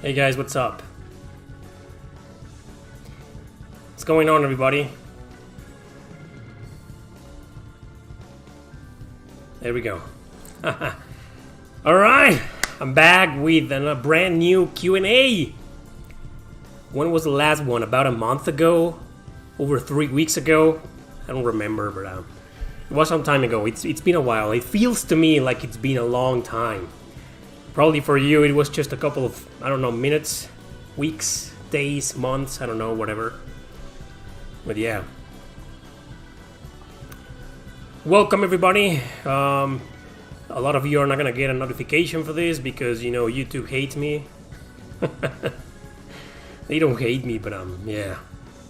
Hey guys, what's up? What's going on, everybody? There we go. Alright, I'm back with a brand new Q&A. When was the last one? About a month ago? Over 3 weeks ago? I don't remember, but it was some time ago. It's been a while. It feels to me like it's been a long time. Probably for you it was just a couple of, I don't know, minutes, weeks, days, months, I don't know, whatever. But yeah. Welcome everybody. A lot of you are not gonna get a notification for this because, you know, YouTube hates me. They don't hate me, but yeah.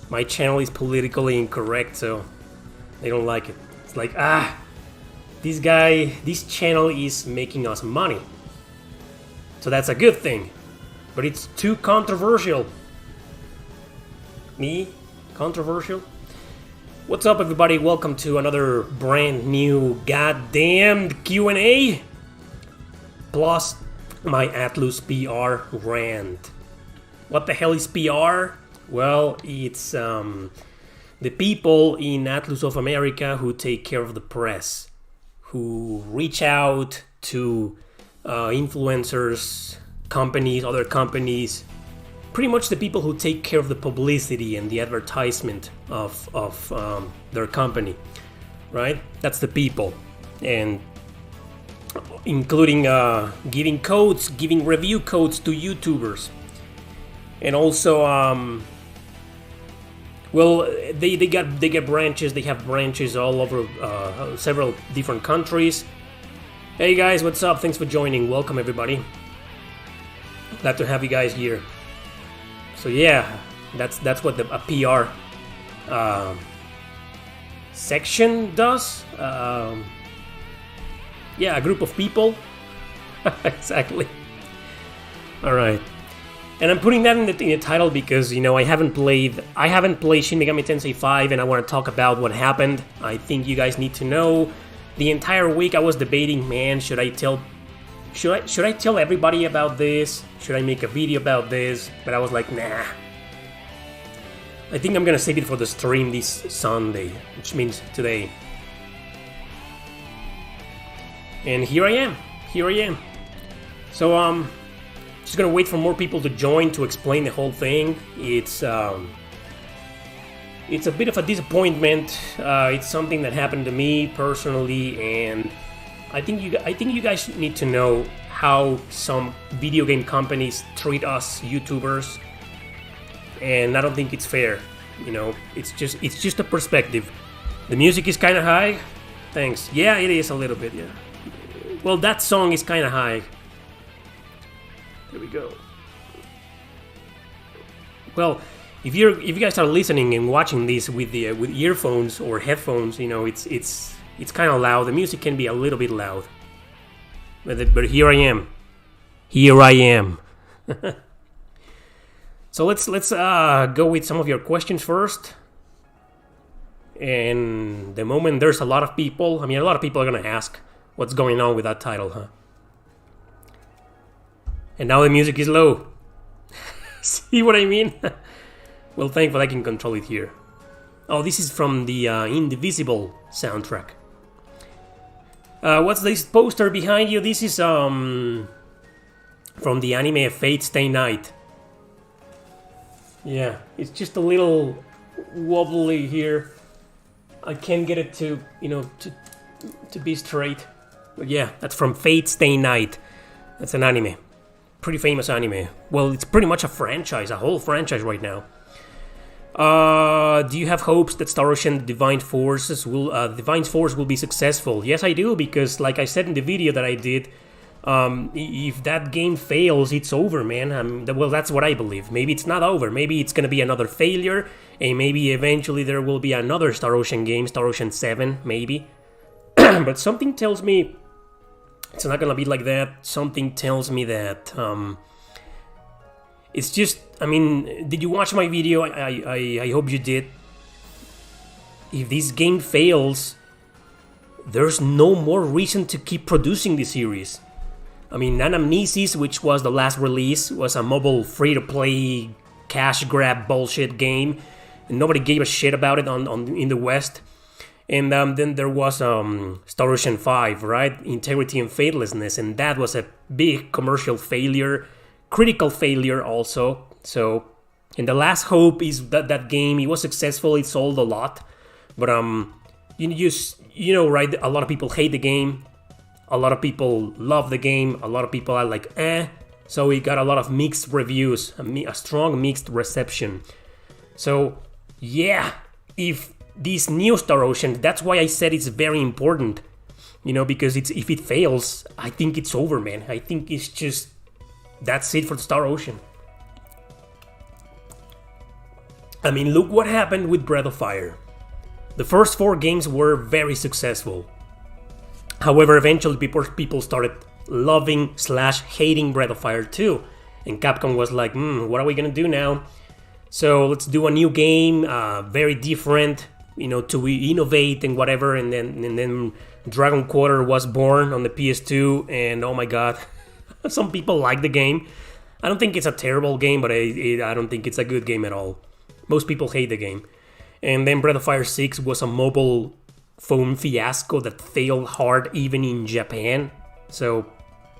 My channel is politically incorrect, so they don't like it. It's like, this channel is making us money. So that's a good thing. But it's too controversial. Me? Controversial? What's up everybody? Welcome to another brand new goddamn Q&A. Plus my Atlus PR rant. What the hell is PR? Well, it's the people in Atlus of America who take care of the press. Who reach out to influencers, companies, other companies, pretty much the people who take care of the publicity and the advertisement of their company, right? That's the people, and including giving codes, giving review codes to YouTubers, and also well, they get branches. They have branches all over several different countries. Hey guys, what's up? Thanks for joining. Welcome everybody. Glad to have you guys here. So yeah, that's what a PR section does. Yeah, a group of people. Exactly. All right. And I'm putting that in the title because, you know, I haven't played Shin Megami Tensei 5, and I want to talk about what happened. I think you guys need to know. The entire week I was debating, man, should I tell everybody about this? Should I make a video about this? But I was like, nah. I think I'm gonna save it for the stream this Sunday, which means today. And here I am. So just gonna wait for more people to join to explain the whole thing. It's a bit of a disappointment. It's something that happened to me personally, and I think you guys need to know how some video game companies treat us YouTubers, and I don't think it's fair. You know, it's just a perspective. The music is kind of high. Thanks. Yeah, it is a little bit. Yeah. Well, that song is kind of high. There we go. Well, if you guys are listening and watching this with earphones or headphones, you know, it's kind of loud. The music can be a little bit loud. But here I am. So let's go with some of your questions first. And the moment there's a lot of people, I mean, a lot of people are going to ask what's going on with that title, huh? And now the music is low. See what I mean? Well, thankfully I can control it here. Oh, this is from the Indivisible soundtrack. What's this poster behind you? This is from the anime Fate Stay Night. Yeah, it's just a little wobbly here. I can't get it to, you know, to be straight. But yeah, that's from Fate Stay Night. That's an anime. Pretty famous anime. Well, it's pretty much a franchise, a whole franchise right now. Do you have hopes that Star Ocean Divine Force will be successful? Yes, I do, because like I said in the video that I did, if that game fails, it's over, man. Well, that's what I believe. Maybe it's not over. Maybe it's gonna be another failure, and maybe eventually there will be another Star Ocean game, Star Ocean 7, maybe. But something tells me it's not gonna be like that. Something tells me that it's just, I mean, did you watch my video? I hope you did. If this game fails, there's no more reason to keep producing this series. I mean, Anamnesis, which was the last release, was a mobile free-to-play cash grab bullshit game, and nobody gave a shit about it in the West. And then there was Star Ocean 5, right? Integrity and Faithlessness, and that was a big commercial failure, critical failure also. So, and the last hope is that game, it was successful, it sold a lot, but you know, right? A lot of people hate the game, a lot of people love the game, a lot of people are like, So we got a lot of mixed reviews, a strong mixed reception. So, yeah, if this new Star Ocean, that's why I said it's very important, you know, because if it fails, I think it's over, man. I think it's just, that's it for Star Ocean. I mean, look what happened with Breath of Fire. The first 4 games were very successful. However, eventually people started loving/hating Breath of Fire 2. And Capcom was like, what are we gonna do now? So let's do a new game, very different, you know, to innovate and whatever. And then Dragon Quarter was born on the PS2, and oh my god, some people like the game. I don't think it's a terrible game, but I don't think it's a good game at all. Most people hate the game. And then Breath of Fire 6 was a mobile phone fiasco that failed hard even in Japan. So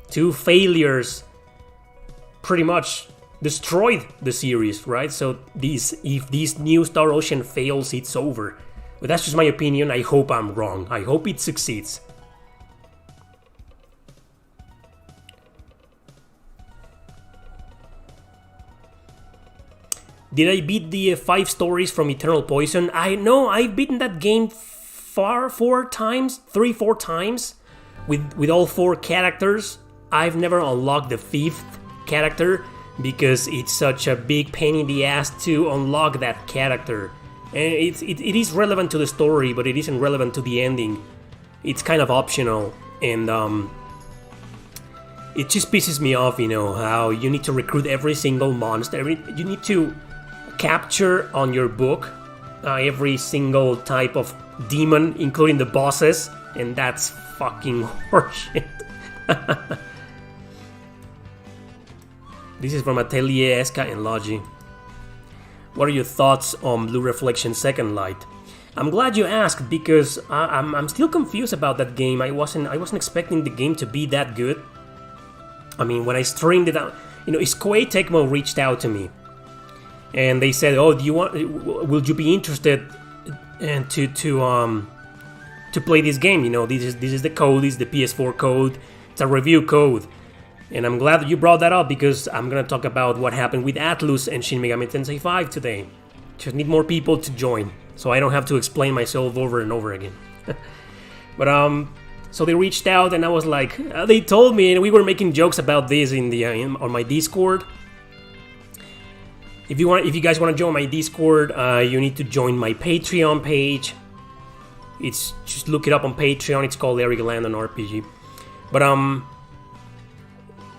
2 failures pretty much destroyed the series, right? So if this new Star Ocean fails, it's over. But that's just my opinion. I hope I'm wrong. I hope it succeeds. Did I beat the 5 stories from Eternal Poison? I've beaten that game 4 times, 3-4 times, with all 4 characters. I've never unlocked the 5th character because it's such a big pain in the ass to unlock that character. And it is relevant to the story, but it isn't relevant to the ending. It's kind of optional, and it just pisses me off, you know, how you need to recruit every single monster. You need to capture on your book every single type of demon, including the bosses, and that's fucking horseshit. This is from Atelier Esca and Logi. What are your thoughts on Blue Reflection Second Light? I'm glad you asked, because I'm still confused about that game. I wasn't expecting the game to be that good. I mean, when I streamed it out, you know, Koei Tecmo reached out to me, and they said, "Oh, will you be interested to play this game? You know, this is the code, this is the PS4 code. It's a review code." And I'm glad that you brought that up, because I'm gonna talk about what happened with Atlus and Shin Megami Tensei 5 today. Just need more people to join, so I don't have to explain myself over and over again. But so they reached out, and I was like, they told me, and we were making jokes about this on my Discord. If you guys want to join my Discord, you need to join my Patreon page. It's just look it up on Patreon. It's called Erick Landon RPG. But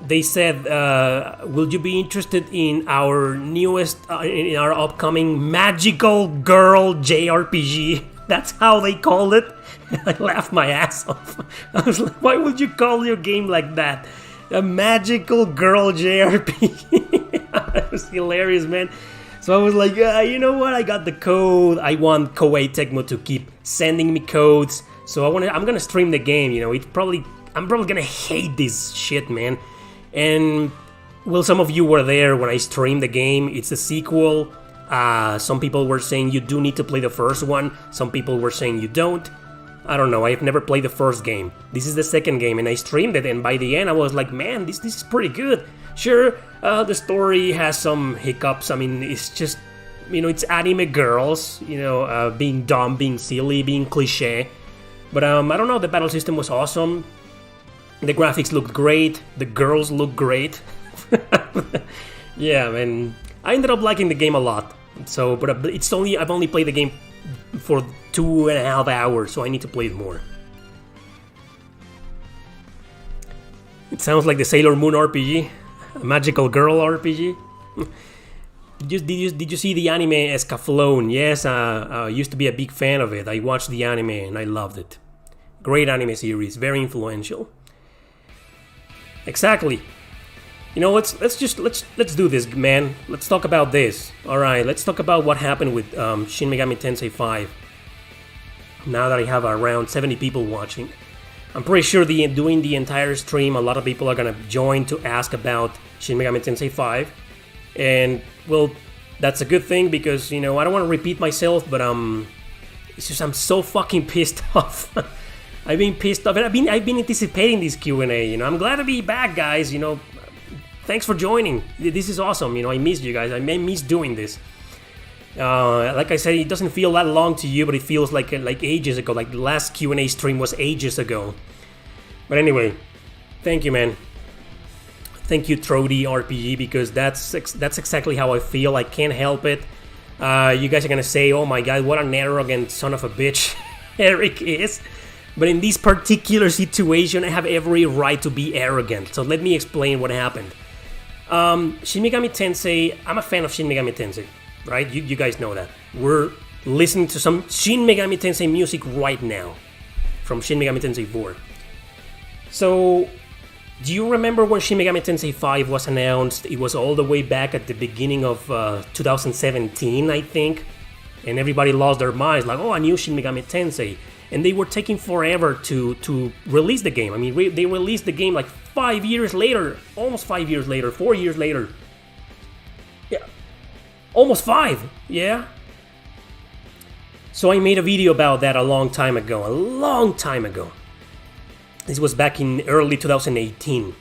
they said, will you be interested in our newest, in our upcoming Magical Girl JRPG? That's how they called it. I laughed my ass off. I was like, why would you call your game like that? A Magical Girl JRPG. It was hilarious, man. So I was like, you know what? I got the code. I want Koei Tecmo to keep sending me codes. So I'm gonna stream the game. You know, I'm probably gonna hate this shit, man. And well, some of you were there when I streamed the game. It's a sequel. Some people were saying you do need to play the first one. Some people were saying you don't. I don't know. I've never played the first game. This is the second game, and I streamed it. And by the end, I was like, man, this is pretty good. Sure, the story has some hiccups. I mean, it's just, you know, it's anime girls, you know, being dumb, being silly, being cliche. But I don't know. The battle system was awesome. The graphics looked great. The girls looked great. Yeah, man. I ended up liking the game a lot. So, but I've only played the game for 2.5 hours, so I need to play it more. It sounds like the Sailor Moon RPG, a Magical Girl RPG. Did you see the anime Escaflowne? Yes, I used to be a big fan of it. I watched the anime and I loved it. Great anime series, very influential. exactly. You know, let's do this, man. Let's talk about this. All right, let's talk about what happened with Shin Megami Tensei 5. Now that I have around 70 people watching, I'm pretty sure doing the entire stream, a lot of people are gonna join to ask about Shin Megami Tensei 5, and well, that's a good thing because you know I don't want to repeat myself, but it's just I'm so fucking pissed off. I've been pissed off, and I've been anticipating this Q&A. You know, I'm glad to be back, guys. You know. Thanks for joining. This is awesome. You know, I missed you guys. I miss doing this. Like I said, it doesn't feel that long to you, but it feels like ages ago. Like the last Q&A stream was ages ago. But anyway, thank you, man. Thank you, Trody RPG, because that's exactly how I feel. I can't help it. You guys are gonna say, "Oh my God, what an arrogant son of a bitch Erick is." But in this particular situation, I have every right to be arrogant. So let me explain what happened. Shin Megami Tensei, I'm a fan of Shin Megami Tensei, right? You guys know that. We're listening to some Shin Megami Tensei music right now from Shin Megami Tensei 4. So, do you remember when Shin Megami Tensei 5 was announced? It was all the way back at the beginning of 2017, I think. And everybody lost their minds, like, oh, a new Shin Megami Tensei. And they were taking forever to release the game. I mean, they released the game like 5 years later, almost 5 years later, 4 years later. Yeah, almost 5, yeah? So I made a video about that a long time ago. This was back in early 2018.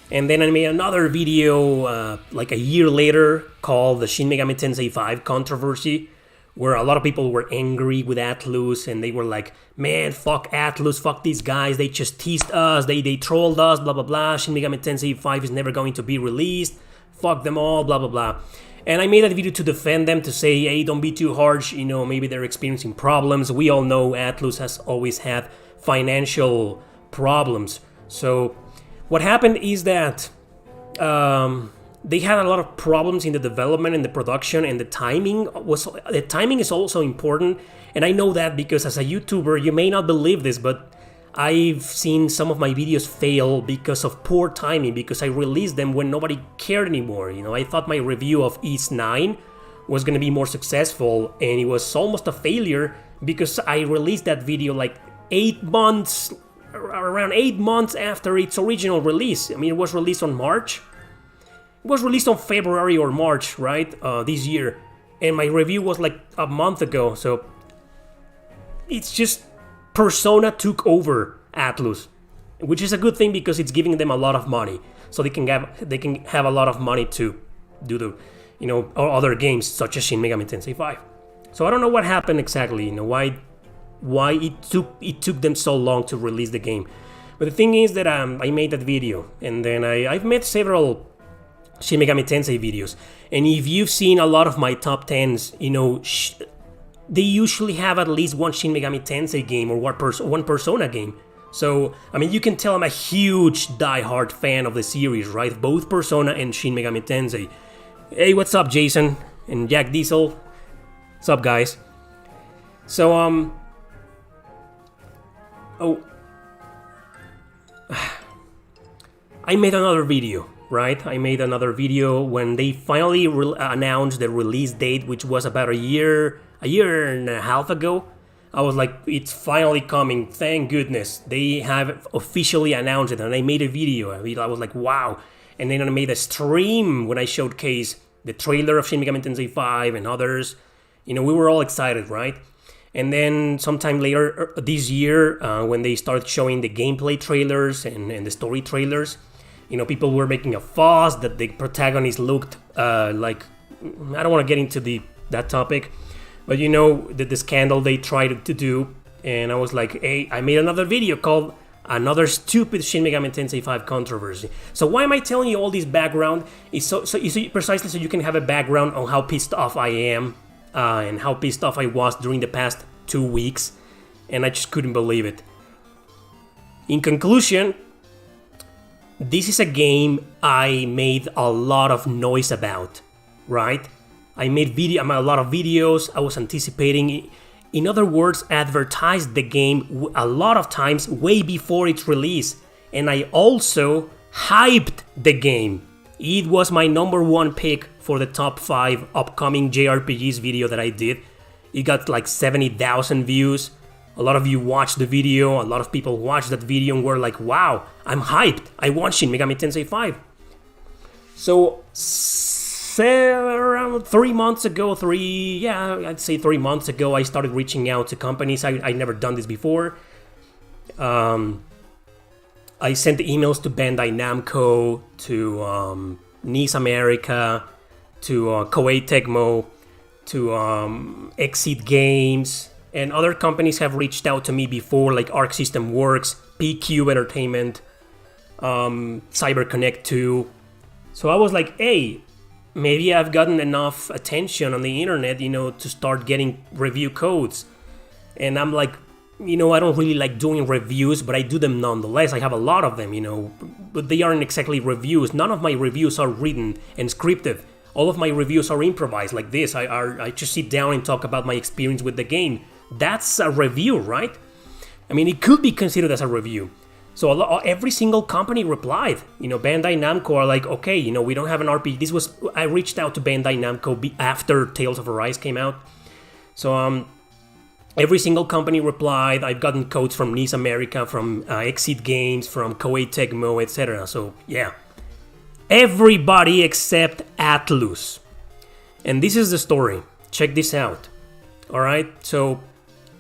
And then I made another video like a year later called the Shin Megami Tensei 5 Controversy, where a lot of people were angry with Atlus, and they were like, man, fuck Atlus, fuck these guys, they just teased us, they trolled us, blah blah blah, Shin Megami Tensei 5 is never going to be released, fuck them all, blah blah blah. And I made that video to defend them, to say, hey, don't be too harsh, you know, maybe they're experiencing problems. We all know Atlus has always had financial problems. So what happened is that they had a lot of problems in the development and the production, and the timing is also important. And I know that because as a YouTuber, you may not believe this, but I've seen some of my videos fail because of poor timing, because I released them when nobody cared anymore. You know, I thought my review of East 9 was going to be more successful, and it was almost a failure because I released that video like around 8 months after its original release. I mean, it was released on March. It was released on February or March, right, this year, and my review was like a month ago. So it's just Persona took over Atlus, which is a good thing because it's giving them a lot of money, so they can have a lot of money to do the, you know, other games such as Shin Megami Tensei 5. So I don't know what happened exactly, you know, why it took them so long to release the game. But the thing is that I made that video, and then I've made several Shin Megami Tensei videos, and if you've seen a lot of my top 10s, you know, they usually have at least one Shin Megami Tensei game or one Persona game. So, I mean, you can tell I'm a huge die-hard fan of the series, right? Both Persona and Shin Megami Tensei. Hey, what's up, Jason? And Jack Diesel? What's up, guys? So, I made another video, right? I made another video when they finally announced the release date, which was about a year and a half ago. I was like, it's finally coming, thank goodness. They have officially announced it, and I made a video. I was like, wow. And then I made a stream when I showcased the trailer of Shin Megami Tensei 5 and others. You know, we were all excited, right? And then sometime later this year, when they started showing the gameplay trailers and the story trailers, you know, people were making a fuss that the protagonist looked like, I don't want to get into that topic, but you know, the scandal they tried to do. And I was like, hey, I made another video called Another Stupid Shin Megami Tensei 5 Controversy. So why am I telling you all this background? It's precisely so you can have a background on how pissed off I am and how pissed off I was during the past 2 weeks. And I just couldn't believe it. In conclusion, this is a game I made a lot of noise about, right? I made a lot of videos, I was anticipating. In other words, advertised the game a lot of times way before its release. And I also hyped the game. It was my #1 pick for the top 5 upcoming JRPGs video that I did. It got like 70,000 views. A lot of you watched the video, a lot of people watched that video and were like, wow, I'm hyped. I want Shin Megami Tensei 5. So, around 3 months ago, I'd say 3 months ago, I started reaching out to companies. I'd never done this before. I sent emails to Bandai Namco, to NIS America, to Koei Tecmo, to Exceed Games, and other companies have reached out to me before, like Arc System Works, PQ Entertainment, CyberConnect 2. So I was like, hey, maybe I've gotten enough attention on the internet, to start getting review codes. And I'm like, I don't really like doing reviews, but I do them nonetheless. I have a lot of them, but they aren't exactly reviews. None of my reviews are written and scripted. All of my reviews are improvised like this. I just sit down and talk about my experience with the game. That's a review, right? I mean, it could be considered as a review. So every single company replied. Bandai Namco are like, okay, we don't have an RPG. I reached out to Bandai Namco after Tales of Arise came out. So every single company replied. I've gotten codes from NIS America, from Exceed Games, from Koei Tecmo, etc. So yeah, everybody except Atlus. And this is the story. Check this out. All right. So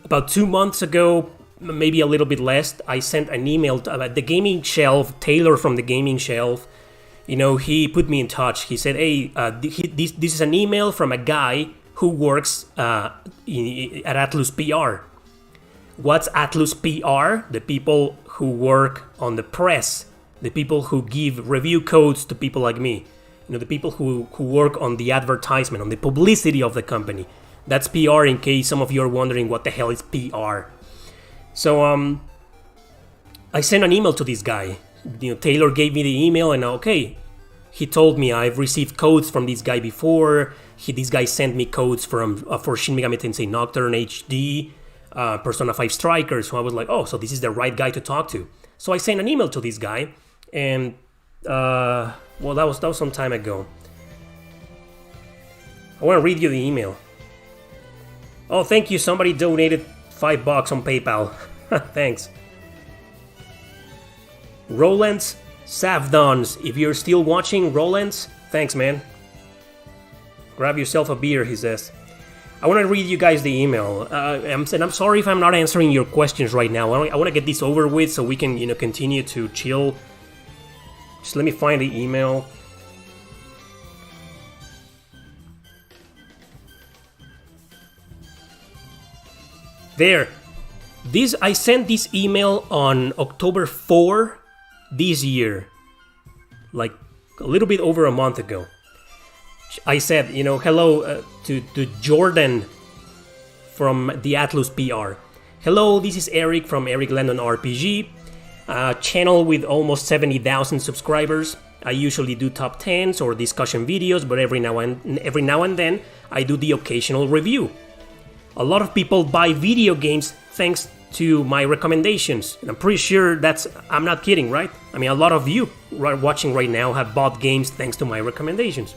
about 2 months ago, maybe a little bit less, I sent an email to the Gaming Shelf, Taylor from the Gaming Shelf. He put me in touch. He said, hey, this is an email from a guy who works at Atlus PR. What's Atlus PR? The people who work on the press, the people who give review codes to people like me. The people who work on the advertisement, on the publicity of the company. That's PR, in case some of you are wondering what the hell is PR. So I sent an email to this guy. Taylor gave me the email, and okay, he told me I've received codes from this guy before. This guy sent me codes for Shin Megami Tensei Nocturne HD, Persona 5 Strikers. So I was like, oh, so this is the right guy to talk to. So I sent an email to this guy, and that was some time ago. I want to read you the email. Oh, thank you. Somebody donated $5 on PayPal. Thanks. Roland's Savdons. If you're still watching, Roland's, thanks, man. Grab yourself a beer, he says. I want to read you guys the email. I'm sorry if I'm not answering your questions right now. I want to get this over with so we can, continue to chill. Just let me find the email. There. I sent this email on October 4 this year. Like a little bit over a month ago. I said, hello to Jordan from the Atlus PR. Hello, this is Erick from Erick Landon RPG. Channel with almost 70,000 subscribers. I usually do top 10s or discussion videos, but every now and then I do the occasional review. A lot of people buy video games thanks to my recommendations. And I'm pretty sure I'm not kidding, right? I mean, a lot of you watching right now have bought games thanks to my recommendations.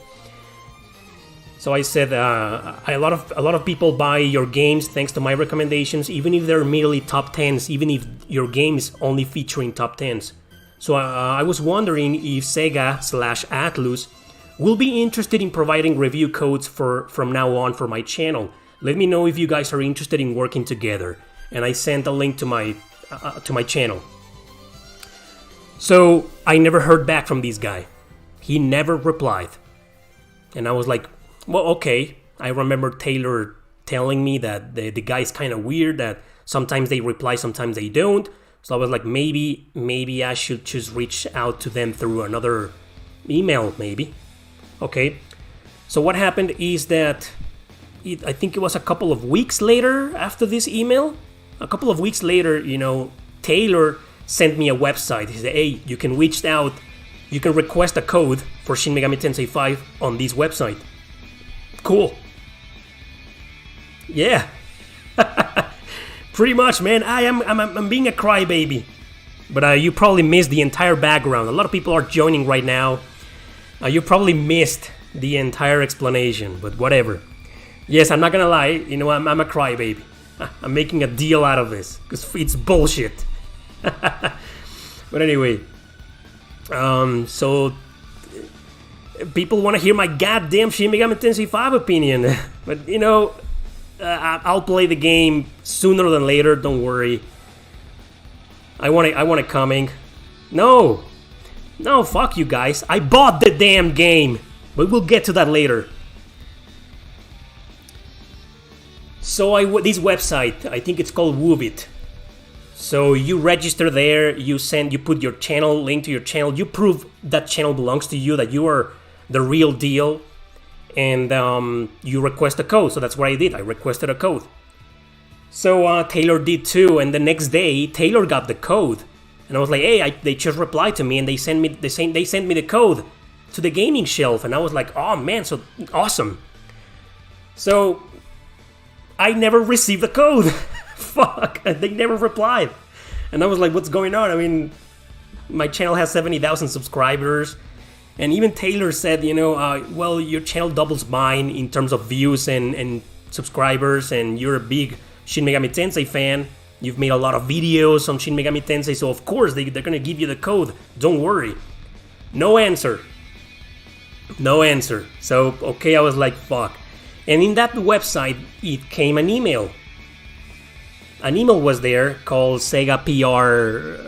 So I said, a lot of people buy your games thanks to my recommendations, even if they're merely top 10s, even if your game is only featuring top 10s. So I was wondering if Sega/Atlus will be interested in providing review codes from now on for my channel. Let me know if you guys are interested in working together. And I sent a link to my channel. So I never heard back from this guy. He never replied. And I was like, well, okay. I remember Taylor telling me that the guy's kind of weird, that sometimes they reply, sometimes they don't. So I was like, maybe I should just reach out to them through another email, maybe. Okay. So what happened is that I think it was a couple of weeks later after this email. A couple of weeks later, Taylor sent me a website. He said, hey, you can reach out, you can request a code for Shin Megami Tensei 5 on this website. Cool. Yeah. Pretty much, man. I'm being a crybaby. But you probably missed the entire background. A lot of people are joining right now. You probably missed the entire explanation, but whatever. Yes, I'm not gonna lie, you know, I'm a crybaby. I'm making a deal out of this, because it's bullshit. But anyway, so people want to hear my goddamn Shin Megami Tensei 5 opinion. But, you know, I'll play the game sooner than later, don't worry. I want it coming. No, fuck you guys. I bought the damn game, but we'll get to that later. So this website, I think it's called Woobit. So you register there, you put your channel, link to your channel, you prove that channel belongs to you, that you are the real deal, and you request a code. So that's what I did. I requested a code. So Taylor did too, and the next day Taylor got the code, and I was like, hey, they just replied to me, and they sent me the code to the gaming shelf, and I was like, oh man, so awesome. So I never received the code. Fuck, they never replied, and I was like, what's going on? I mean, my channel has 70,000 subscribers, and even Taylor said, you know, well, your channel doubles mine in terms of views and subscribers, and you're a big Shin Megami Tensei fan. You've made a lot of videos on Shin Megami Tensei, so of course they're gonna give you the code. Don't worry. No answer. So, okay, I was like, fuck. And in that website, it came an email. An email was there called Sega PR...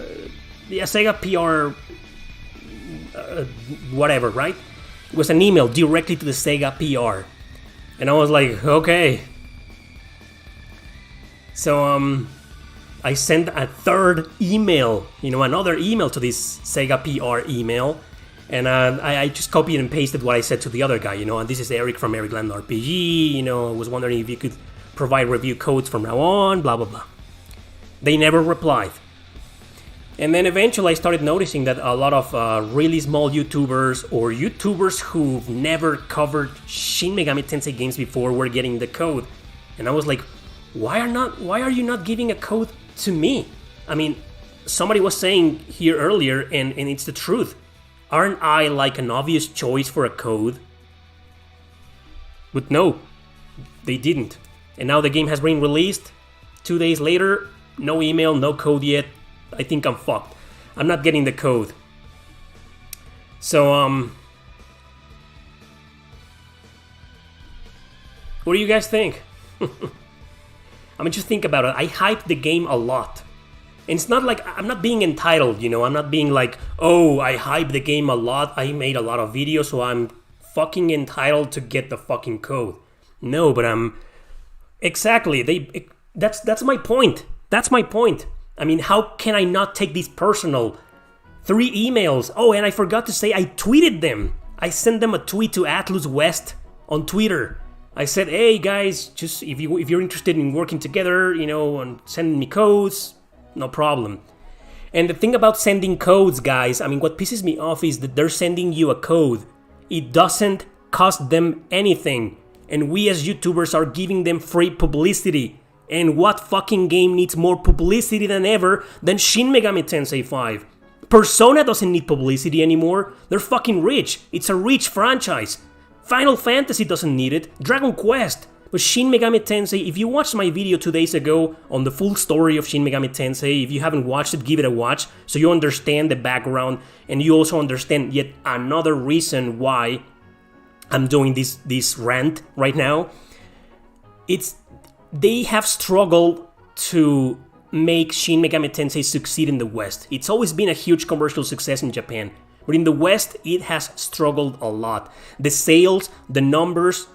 Sega PR... whatever, right? It was an email directly to the Sega PR. And I was like, okay. So, I sent a third email, you know, another email to this Sega PR email. And I just copied and pasted what I said to the other guy, you know, and this is Erick from Erick Landon RPG, you know, I was wondering if you could provide review codes from now on, blah, blah, blah. They never replied. And then eventually I started noticing that a lot of really small YouTubers or YouTubers who've never covered Shin Megami Tensei games before were getting the code. And I was like, why are you not giving a code to me? I mean, somebody was saying here earlier, and it's the truth. Aren't I like an obvious choice for a code? But no, they didn't. And now the game has been released. 2 days later, no email, no code yet. I think I'm fucked. I'm not getting the code. So, what do you guys think? I mean, just think about it. I hyped the game a lot. And it's not like, I'm not being entitled, you know, I'm not being like, oh, I hyped the game a lot, I made a lot of videos, so I'm fucking entitled to get the fucking code. No, but exactly, that's my point. That's my point. I mean, how can I not take these personal? 3 emails. Oh, and I forgot to say, I tweeted them. I sent them a tweet to Atlus West on Twitter. I said, hey guys, just if you're interested in working together, you know, and sending me codes, no problem. And the thing about sending codes, guys, I mean, what pisses me off is that they're sending you a code. It doesn't cost them anything. And we as YouTubers are giving them free publicity. And what fucking game needs more publicity than ever than Shin Megami Tensei 5? Persona doesn't need publicity anymore. They're fucking rich. It's a rich franchise. Final Fantasy doesn't need it. Dragon Quest. But Shin Megami Tensei, if you watched my video 2 days ago on the full story of Shin Megami Tensei, if you haven't watched it, give it a watch so you understand the background and you also understand yet another reason why I'm doing this rant right now. They have struggled to make Shin Megami Tensei succeed in the West. It's always been a huge commercial success in Japan, but in the West, it has struggled a lot. The sales, the numbers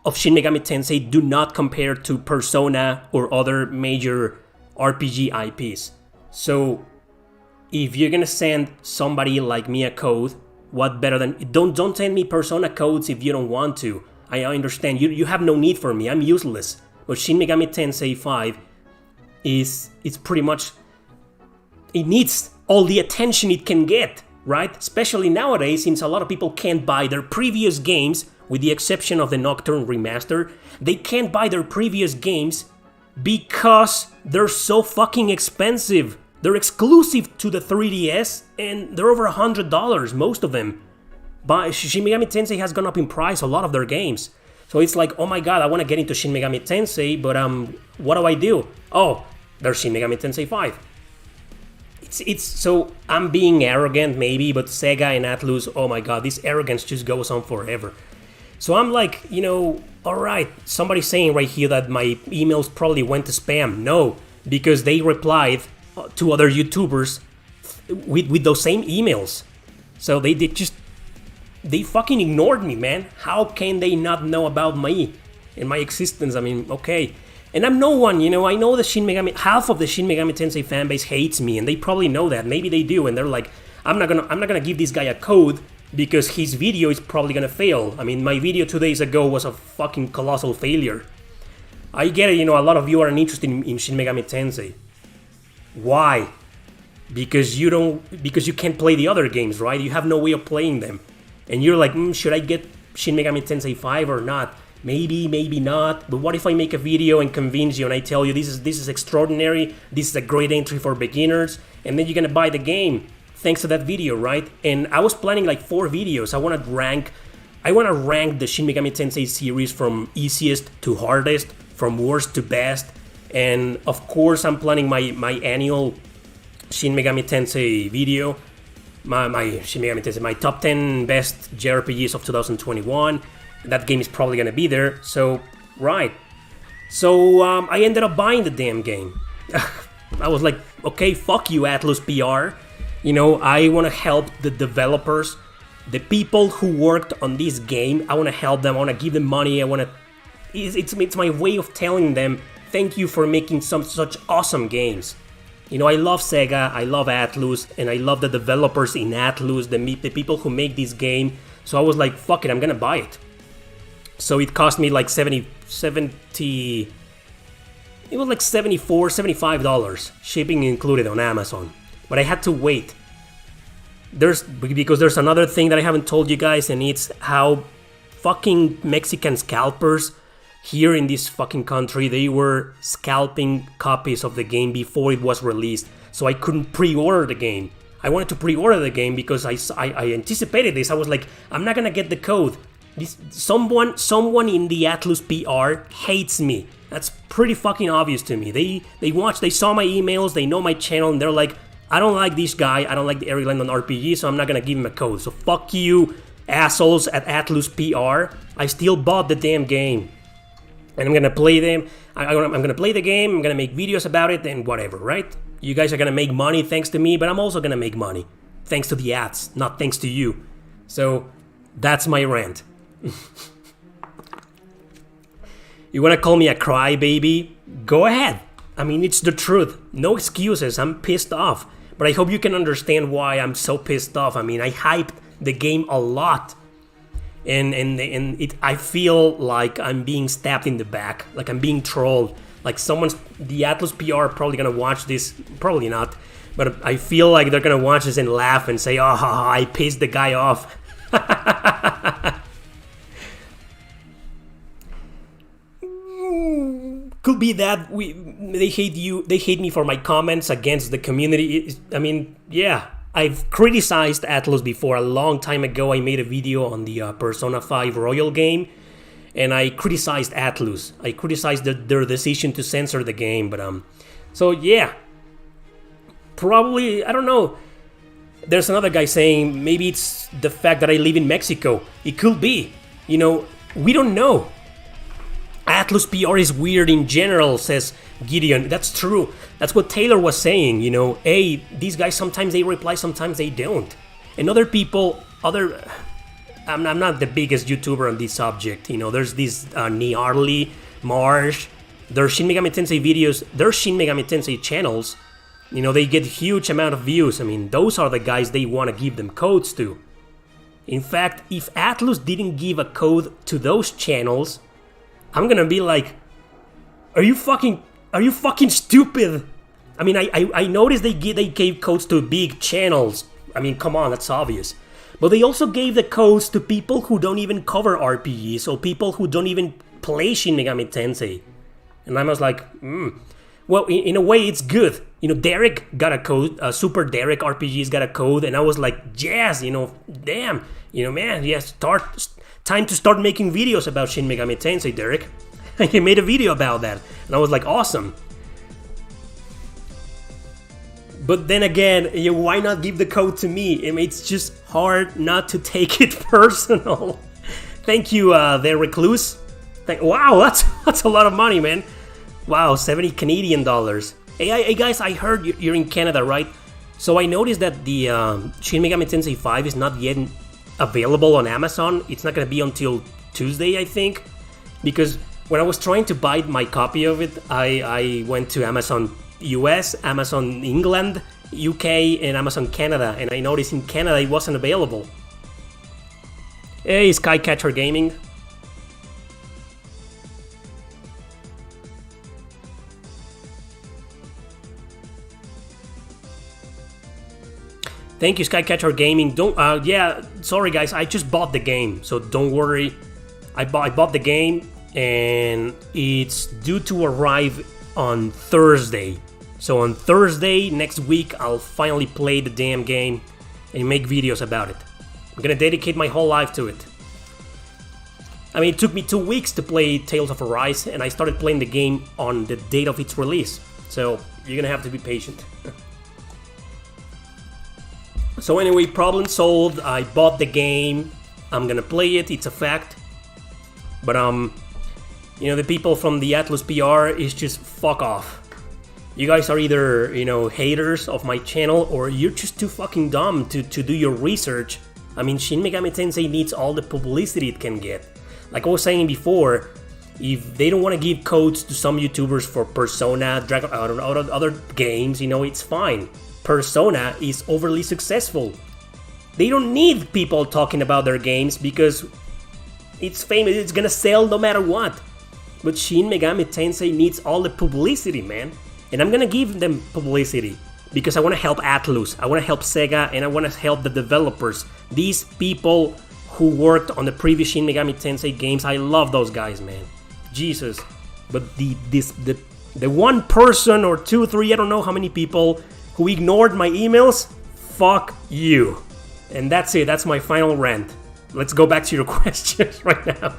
of Shin Megami Tensei do not compare to Persona or other major RPG IPs. So, if you're gonna send somebody like me a code, what better than... Don't send me Persona codes if you don't want to. I understand, you have no need for me, I'm useless. But Shin Megami Tensei 5 is pretty much... It needs all the attention it can get, right? Especially nowadays, since a lot of people can't buy their previous games, with the exception of the Nocturne Remaster, they can't buy their previous games because they're so fucking expensive. They're exclusive to the 3DS, and they're over $100, most of them. But Shin Megami Tensei has gone up in price, a lot of their games. So it's like, oh my god, I want to get into Shin Megami Tensei, but what do? Oh, there's Shin Megami Tensei 5. It's so I'm being arrogant maybe, but Sega and Atlus, oh my god, this arrogance just goes on forever. So I'm like, alright, somebody's saying right here that my emails probably went to spam. No, because they replied to other YouTubers with those same emails. So they fucking ignored me, man. How can they not know about me and my existence? I mean, okay. And I'm no one, I know half of the Shin Megami Tensei fanbase hates me, and they probably know that. Maybe they do, and they're like, I'm not gonna give this guy a code because his video is probably gonna fail. I mean, my video 2 days ago was a fucking colossal failure. I get it, a lot of you are interested in Shin Megami Tensei. Why? Because you can't play the other games, right? You have no way of playing them. And you're like, should I get Shin Megami Tensei 5 or not? Maybe, maybe not. But what if I make a video and convince you and I tell you this is extraordinary, this is a great entry for beginners, and then you're gonna buy the game thanks to that video, right? And I was planning like 4 videos. I wanna rank the Shin Megami Tensei series from easiest to hardest, from worst to best. And of course I'm planning my annual Shin Megami Tensei video. My Shin Megami Tensei, my top 10 best JRPGs of 2021. That game is probably gonna be there, so, right. So, I ended up buying the damn game. I was like, okay, fuck you, Atlus PR. I wanna help the developers, the people who worked on this game. I wanna help them, I wanna give them money, it's my way of telling them, thank you for making such awesome games. I love Sega, I love Atlus, and I love the developers in Atlus, the people who make this game. So I was like, fuck it, I'm gonna buy it. So it cost me like $74, $75, shipping included on Amazon. But I had to wait. Because there's another thing that I haven't told you guys, and it's how fucking Mexican scalpers here in this fucking country, they were scalping copies of the game before it was released. So I couldn't pre-order the game. I wanted to pre-order the game because I anticipated this. I was like, I'm not gonna get the code. Someone in the Atlus PR hates me. That's pretty fucking obvious to me. They saw my emails, they know my channel, and they're like, I don't like this guy, I don't like the Erick Landon RPG, so I'm not gonna give him a code. So fuck you, assholes at Atlus PR. I still bought the damn game. And I'm gonna play them. I'm gonna play the game, I'm gonna make videos about it, and whatever, right? You guys are gonna make money thanks to me, but I'm also gonna make money. Thanks to the ads, not thanks to you. So, that's my rant. You wanna call me a crybaby? Go ahead. I mean, it's the truth. No excuses. I'm pissed off. But I hope you can understand why I'm so pissed off. I mean, I hyped the game a lot. And I feel like I'm being stabbed in the back. Like I'm being trolled. Like the Atlus PR are probably gonna watch this. Probably not. But I feel like they're gonna watch this and laugh and say, oh, I pissed the guy off. Could be that they hate me for my comments against the community. I mean, yeah, I've criticized Atlus before. A long time ago, I made a video on the Persona 5 Royal game, and I criticized Atlus. I criticized their decision to censor the game, but so yeah, probably, I don't know. There's another guy saying maybe it's the fact that I live in Mexico. It could be. We don't know. Atlus PR is weird in general, says Gideon. That's true. That's what Taylor was saying, Hey, these guys, sometimes they reply, sometimes they don't. And other people, I'm not the biggest YouTuber on this subject, There's this Niarly, Marsh, their Shin Megami Tensei videos, their Shin Megami Tensei channels, they get huge amount of views. I mean, those are the guys they want to give them codes to. In fact, if Atlus didn't give a code to those channels, I'm gonna be like, are you fucking stupid? I mean, I noticed they gave codes to big channels. I mean, come on, that's obvious. But they also gave the codes to people who don't even cover RPGs, or people who don't even play Shin Megami Tensei. And I was like, well, in a way it's good, Derek got a code, Super Derek RPG's got a code, and I was like, yes, damn, man, yes, time to start making videos about Shin Megami Tensei, Derek. He made a video about that, and I was like, awesome. But then again, why not give the code to me? It's just hard not to take it personal. Thank you, there, Recluse. Wow, that's a lot of money, man. Wow, 70 Canadian dollars. Hey, guys, I heard you're in Canada, right? So I noticed that the Shin Megami Tensei 5 is not yet available on Amazon. It's not going to be until Tuesday, I think. Because when I was trying to buy my copy of it, I went to Amazon US, Amazon England, UK, and Amazon Canada. And I noticed in Canada it wasn't available. Hey, Skycatcher Gaming. Thank you, Skycatcher Gaming. Sorry guys, I just bought the game, so don't worry. I bought the game, and it's due to arrive on Thursday. So on Thursday next week, I'll finally play the damn game and make videos about it. I'm gonna dedicate my whole life to it. I mean, it took me 2 weeks to play Tales of Arise, and I started playing the game on the date of its release. So you're gonna have to be patient. So anyway, problem solved. I bought the game. I'm gonna play it. It's a fact. But the people from the Atlus PR is just fuck off. You guys are either haters of my channel, or you're just too fucking dumb to do your research. I mean, Shin Megami Tensei needs all the publicity it can get. Like I was saying before, if they don't want to give codes to some YouTubers for Persona, Dragon, other games, it's fine. Persona is overly successful. They don't need people talking about their games because it's famous, it's gonna sell no matter what. But Shin Megami Tensei needs all the publicity, man. And I'm gonna give them publicity because I want to help Atlus, I want to help Sega, and I want to help the developers. These people who worked on the previous Shin Megami Tensei games, I love those guys, man. Jesus. But the one person or two, three, I don't know how many people who ignored my emails, fuck you. And that's it, that's my final rant. Let's go back to your questions right now.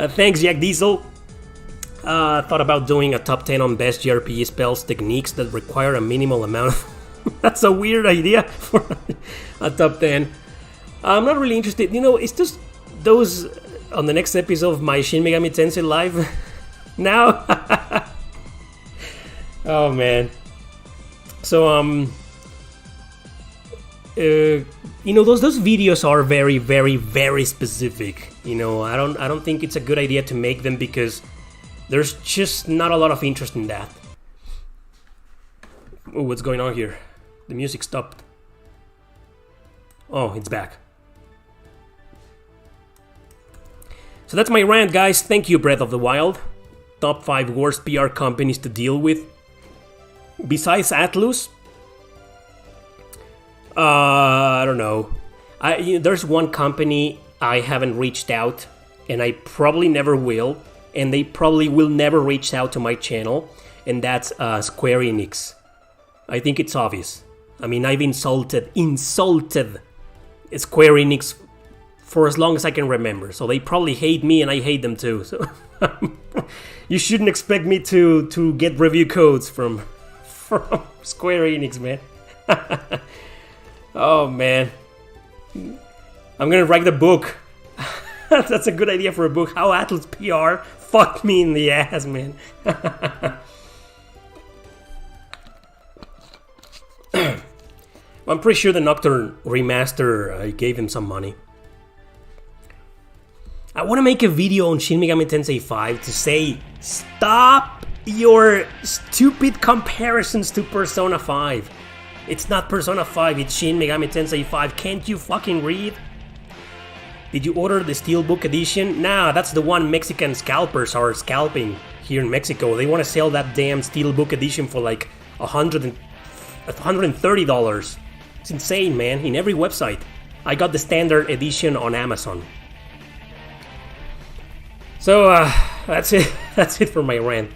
Thanks, Jack Diesel. Thought about doing a top 10 on best JRPG spells techniques that require a minimal amount of... That's a weird idea for a top 10. I'm not really interested. It's just those on the next episode of my Shin Megami Tensei Live now. Oh, man. So, those videos are very, very, very specific. I don't think it's a good idea to make them because there's just not a lot of interest in that. Oh, what's going on here? The music stopped. Oh, it's back. So that's my rant, guys. Thank you, Breath of the Wild. Top 5 worst PR companies to deal with. Besides Atlus, I don't know. There's one company I haven't reached out, and I probably never will, and they probably will never reach out to my channel, and that's Square Enix. I think it's obvious. I mean, I've insulted Square Enix for as long as I can remember, so they probably hate me and I hate them too. So you shouldn't expect me to get review codes from Square Enix, man. Oh, man. I'm gonna write the book. That's a good idea for a book. How Atlus PR fucked me in the ass, man. I'm pretty sure the Nocturne remaster gave him some money. I want to make a video on Shin Megami Tensei 5 to say, stop your stupid comparisons to Persona 5. It's not Persona 5, it's Shin Megami Tensei 5. Can't you fucking read? Did you order the Steelbook edition? Nah, that's the one Mexican scalpers are scalping here in Mexico. They want to sell that damn Steelbook edition for like $130. It's insane, man, in every website. I got the standard edition on Amazon. So, that's it. That's it for my rant.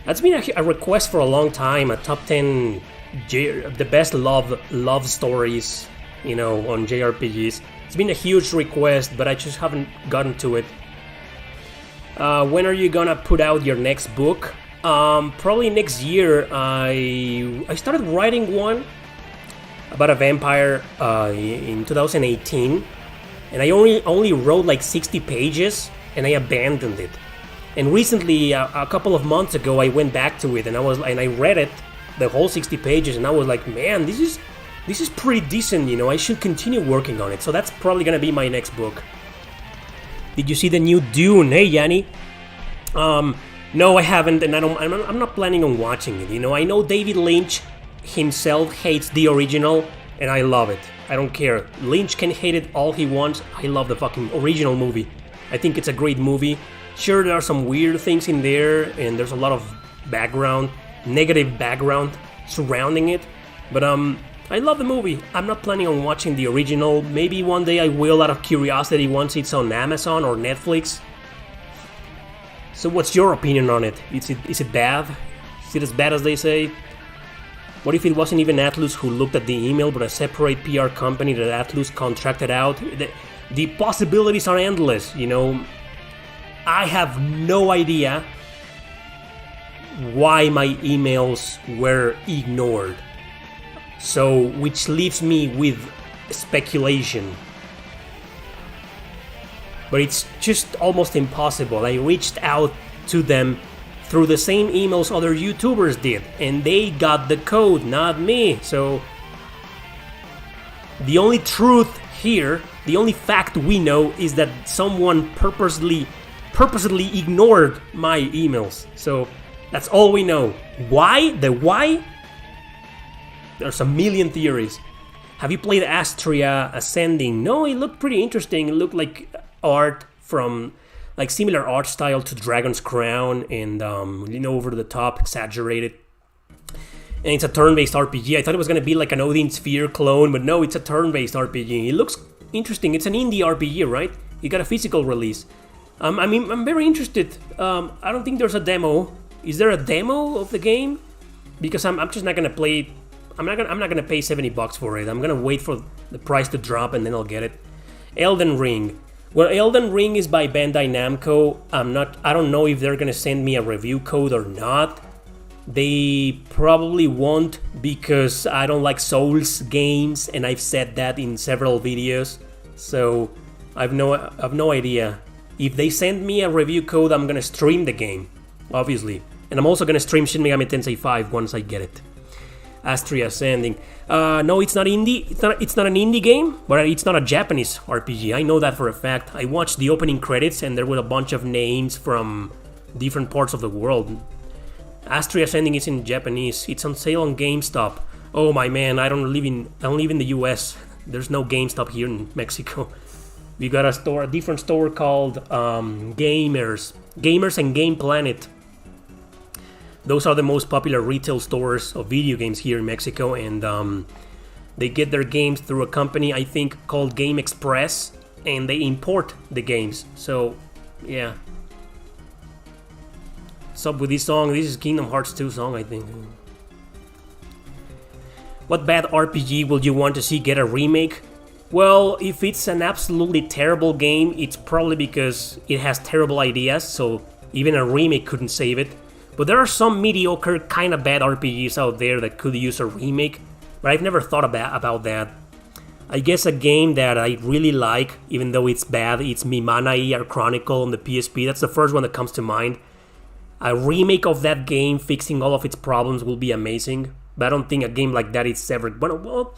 That's been a request for a long time. A top 10 the best love stories, on JRPGs. It's been a huge request, but I just haven't gotten to it. When are you gonna put out your next book? Probably next year. I started writing one about a vampire in 2018, and I only wrote like 60 pages, and I abandoned it. And recently, a couple of months ago, I went back to it, and I read it, the whole 60 pages, and I was like, man, this is pretty decent. I should continue working on it. So that's probably gonna be my next book. Did you see the new Dune? Hey, Yanni. No, I haven't, and I'm not planning on watching it. I know David Lynch himself hates the original, and I love it. I don't care. Lynch can hate it all he wants. I love the fucking original movie. I think it's a great movie. Sure, there are some weird things in there, and there's a lot of negative background surrounding it, but I love the movie. I'm not planning on watching the original. Maybe one day I will, out of curiosity, once it's on Amazon or Netflix. So what's your opinion on it? Is it bad? Is it as bad as they say? What if it wasn't even Atlus who looked at the email, but a separate PR company that Atlus contracted out? The possibilities are endless, I have no idea why my emails were ignored. So, which leaves me with speculation. But it's just almost impossible. I reached out to them through the same emails other YouTubers did, and they got the code, not me. So, the only truth here, the only fact we know is that someone purposely ignored my emails. So, that's all we know. Why? The why? There's a million theories. Have you played Astria Ascending? No, it looked pretty interesting. It looked like art from, like, similar art style to Dragon's Crown, and over the top, exaggerated. And it's a turn-based RPG. I thought it was gonna be like an Odin Sphere clone, but no, it's a turn-based RPG. It looks interesting. It's an indie RPG, right? You got a physical release. I'm very interested. I don't think there's a demo. Is there a demo of the game? Because I'm just not gonna play it. I'm not gonna pay $70 for it. I'm gonna wait for the price to drop and then I'll get it. Elden Ring. Well, Elden Ring is by Bandai Namco. I don't know if they're gonna send me a review code or not. They probably won't, because I don't like Souls games, and I've said that in several videos. So I've no idea. If they send me a review code, I'm gonna stream the game, obviously, and I'm also gonna stream Shin Megami Tensei 5 once I get it. Astria Ascending. No, it's not indie. It's not an indie game, but it's not a Japanese RPG. I know that for a fact. I watched the opening credits, and there were a bunch of names from different parts of the world. Astria Ascending is in Japanese. It's on sale on GameStop. Oh my man, I don't live in the US. There's no GameStop here in Mexico. We got a different store called Gamers and Game Planet. Those are the most popular retail stores of video games here in Mexico, and they get their games through a company, I think, called Game Express, and they import the games. So, yeah. What's up with this song? This is Kingdom Hearts 2 song, I think. What bad RPG will you want to see get a remake? Well, if it's an absolutely terrible game, it's probably because it has terrible ideas, so even a remake couldn't save it. But there are some mediocre, kind of bad RPGs out there that could use a remake, but I've never thought about that. I guess a game that I really like, even though it's bad, it's Mimanai Art Chronicle on the PSP. That's the first one that comes to mind. A remake of that game, fixing all of its problems, will be amazing. But I don't think a game like that is ever... Well,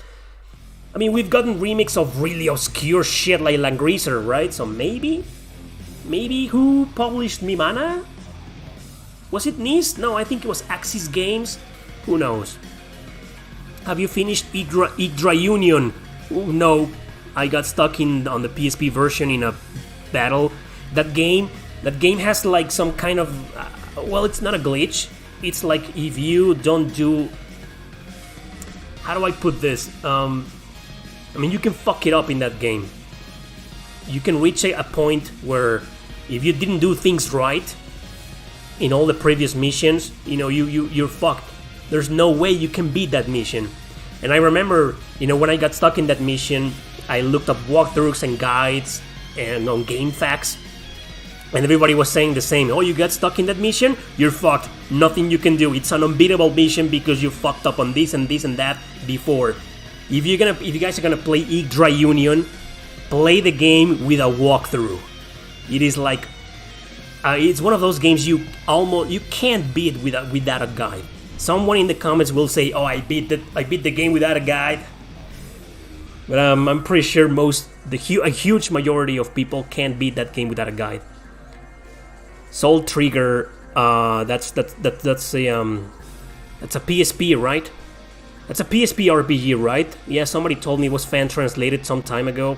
I mean, we've gotten remakes of really obscure shit like Langrisser, right? So maybe who published Mimana? Was it NIS? No, I think it was Axis Games. Who knows? Have you finished Yggdra Union? Oh, no, I got stuck on the PSP version in a battle. That game has like some kind of... well, it's not a glitch. It's like if you don't do... How do I put this? I mean, you can fuck it up in that game. You can reach a point where if you didn't do things right, in all the previous missions, you know, you're fucked. There's no way you can beat that mission. And I remember, you know, when I got stuck in that mission, I looked up walkthroughs and guides and on game facts, and everybody was saying the same. Oh, you got stuck in that mission? You're fucked. Nothing you can do. It's an unbeatable mission because you fucked up on this and this and that before. If you guys are gonna play Yggdra Union, play the game with a walkthrough. It is like, it's one of those games you can't beat without a guide. Someone in the comments will say, "Oh, I beat the game without a guide," but I'm pretty sure a huge majority of people can't beat that game without a guide. Soul Trigger, that's a PSP, right? That's a PSP RPG, right? Yeah, somebody told me it was fan translated some time ago.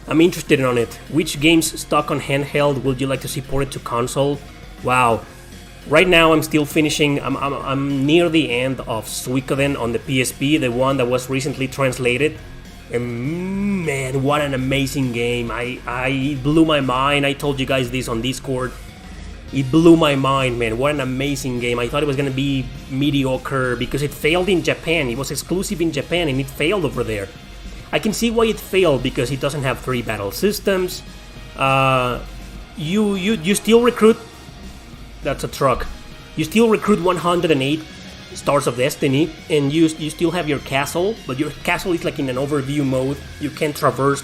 I'm interested in it. Which games stuck on handheld would you like to see ported to console? Wow. Right now I'm still finishing, I'm near the end of Suikoden on the PSP, the one that was recently translated. And man, what an amazing game. I blew my mind. I told you guys this on Discord. It blew my mind, man. What an amazing game. I thought it was gonna be mediocre because it failed in Japan. It was exclusive in Japan and it failed over there. I can see why it failed because it doesn't have 3 battle systems. You still recruit. That's a truck. You still recruit 108 Stars of Destiny, and you still have your castle, but your castle is like in an overview mode. You can't traverse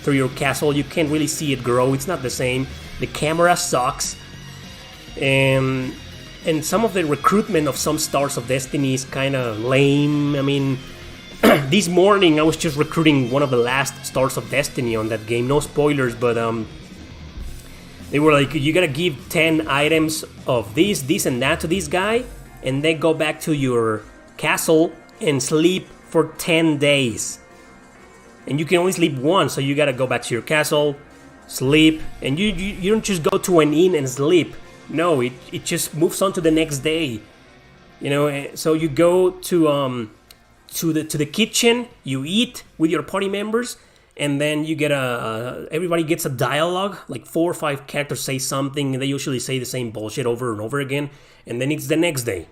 through your castle. You can't really see it grow. It's not the same. The camera sucks, and some of the recruitment of some Stars of Destiny is kind of lame. I mean, this morning I was just recruiting one of the last Stars of Destiny on that game. No spoilers, but they were like, you gotta give 10 items of this and that to this guy, and then go back to your castle and sleep for 10 days. And you can only sleep once, so you gotta go back to your castle, sleep, and you don't just go to an inn and sleep. No, it just moves on to the next day. You know, so you go to the kitchen, you eat with your party members, and then you get everybody gets a dialogue, like 4 or 5 characters say something, and they usually say the same bullshit over and over again, and then it's the next day,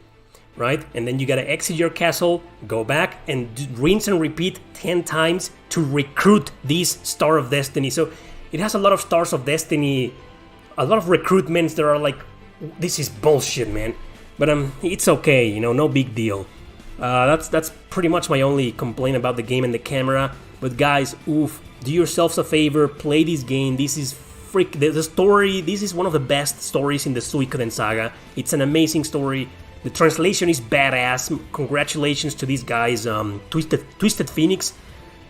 right? And then you gotta exit your castle, go back, and rinse and repeat 10 times to recruit this Star of Destiny. So it has a lot of Stars of Destiny, a lot of recruitments that are like, this is bullshit, man. But it's okay, you know, no big deal. That's pretty much my only complaint about the game and the camera. But guys, oof, do yourselves a favor, play this game. This is the story. This is one of the best stories in the Suikoden saga. It's an amazing story. The translation is badass. Congratulations to these guys, Twisted Phoenix.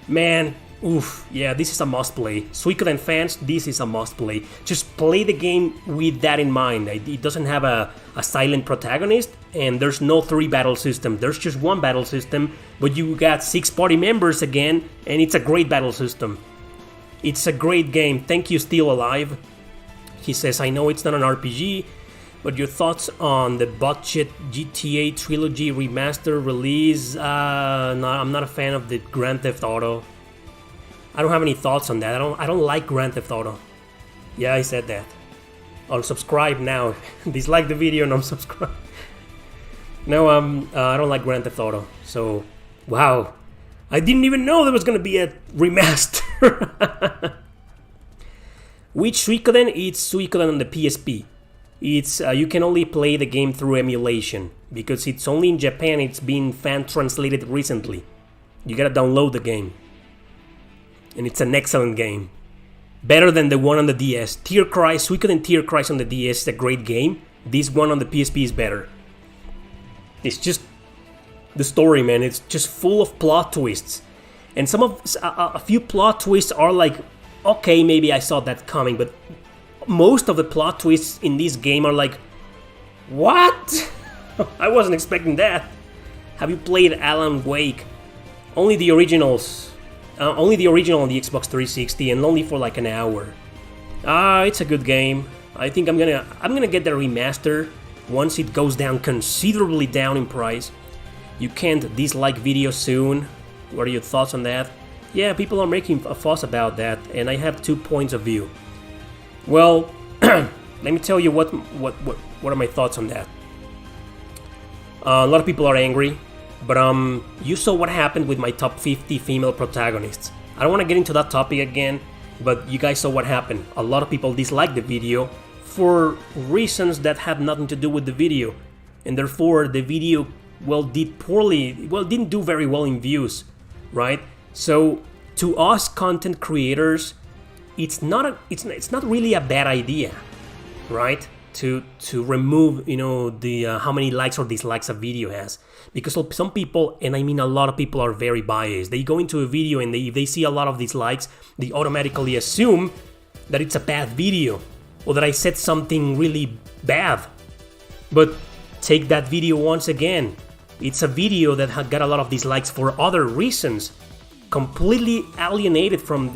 Man, oof, yeah, this is a must play. Suikoden fans, this is a must play. Just play the game with that in mind. It doesn't have a silent protagonist, and there's no 3 battle system. There's just 1 battle system, but you got 6 party members again, and it's a great battle system. It's a great game. Thank you, Still Alive. He says, I know it's not an RPG, but your thoughts on the budget GTA Trilogy remaster release? No, I'm not a fan of the Grand Theft Auto. I don't have any thoughts on that. I don't like Grand Theft Auto. Yeah, I said that. Unsubscribe now. Dislike the video and unsubscribe. No, I don't like Grand Theft Auto. So, wow. I didn't even know there was gonna be a remaster. Which Suikoden? It's Suikoden on the PSP. It's you can only play the game through emulation because it's only in Japan. It's been fan translated recently. You gotta download the game, and it's an excellent game. Better than the one on the DS. Suikoden Tear Cries on the DS is a great game. This one on the PSP is better. It's just the story, man. It's just full of plot twists, and a few plot twists are like, okay, maybe I saw that coming, but most of the plot twists in this game are like, what? I wasn't expecting that. Have you played Alan Wake? Only the originals. Only the original on the Xbox 360, and only for like an hour. It's a good game. I think I'm gonna get the remaster once it goes down considerably down in price. You can't dislike videos soon. What are your thoughts on that? Yeah, people are making a fuss about that, and I have 2 points of view. Well, let me tell you what are my thoughts on that. A lot of people are angry, but you saw what happened with my top 50 female protagonists. I don't want to get into that topic again, but you guys saw what happened. A lot of people disliked the video for reasons that had nothing to do with the video, and therefore the video, well, did poorly, well, didn't do very well in views, right? So to us content creators, it's not really a bad idea, right? To remove, you know, the how many likes or dislikes a video has, because some people, and I mean a lot of people, are very biased. They go into a video and if they see a lot of dislikes, they automatically assume that it's a bad video or that I said something really bad. But take that video once again. It's a video that had got a lot of dislikes for other reasons, completely alienated from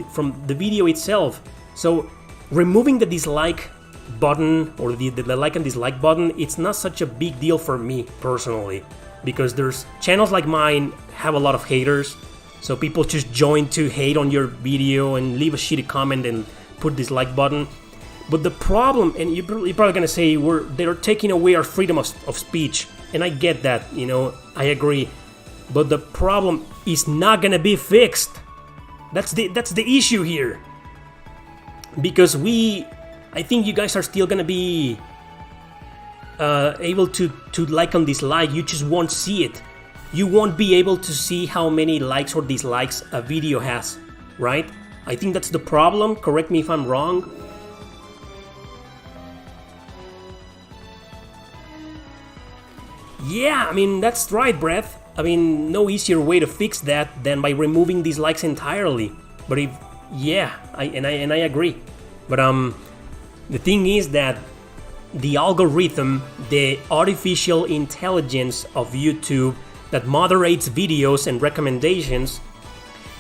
the video itself. So removing the dislike button or the like and dislike button, it's not such a big deal for me personally, because there's channels like mine have a lot of haters, so people just join to hate on your video and leave a shitty comment and put dislike button. But the problem, and you're probably gonna say they're taking away our freedom of speech, and I get that, you know, I agree, but the problem is not gonna be fixed. That's the issue here, because I think you guys are still gonna be able to like and dislike. You just won't see it. You won't be able to see how many likes or dislikes a video has, right? I think that's the problem. Correct me if I'm wrong. Yeah, I mean, that's right, Breath. I mean, no easier way to fix that than by removing dislikes entirely. But I agree. But the thing is that the algorithm, the artificial intelligence of YouTube that moderates videos and recommendations,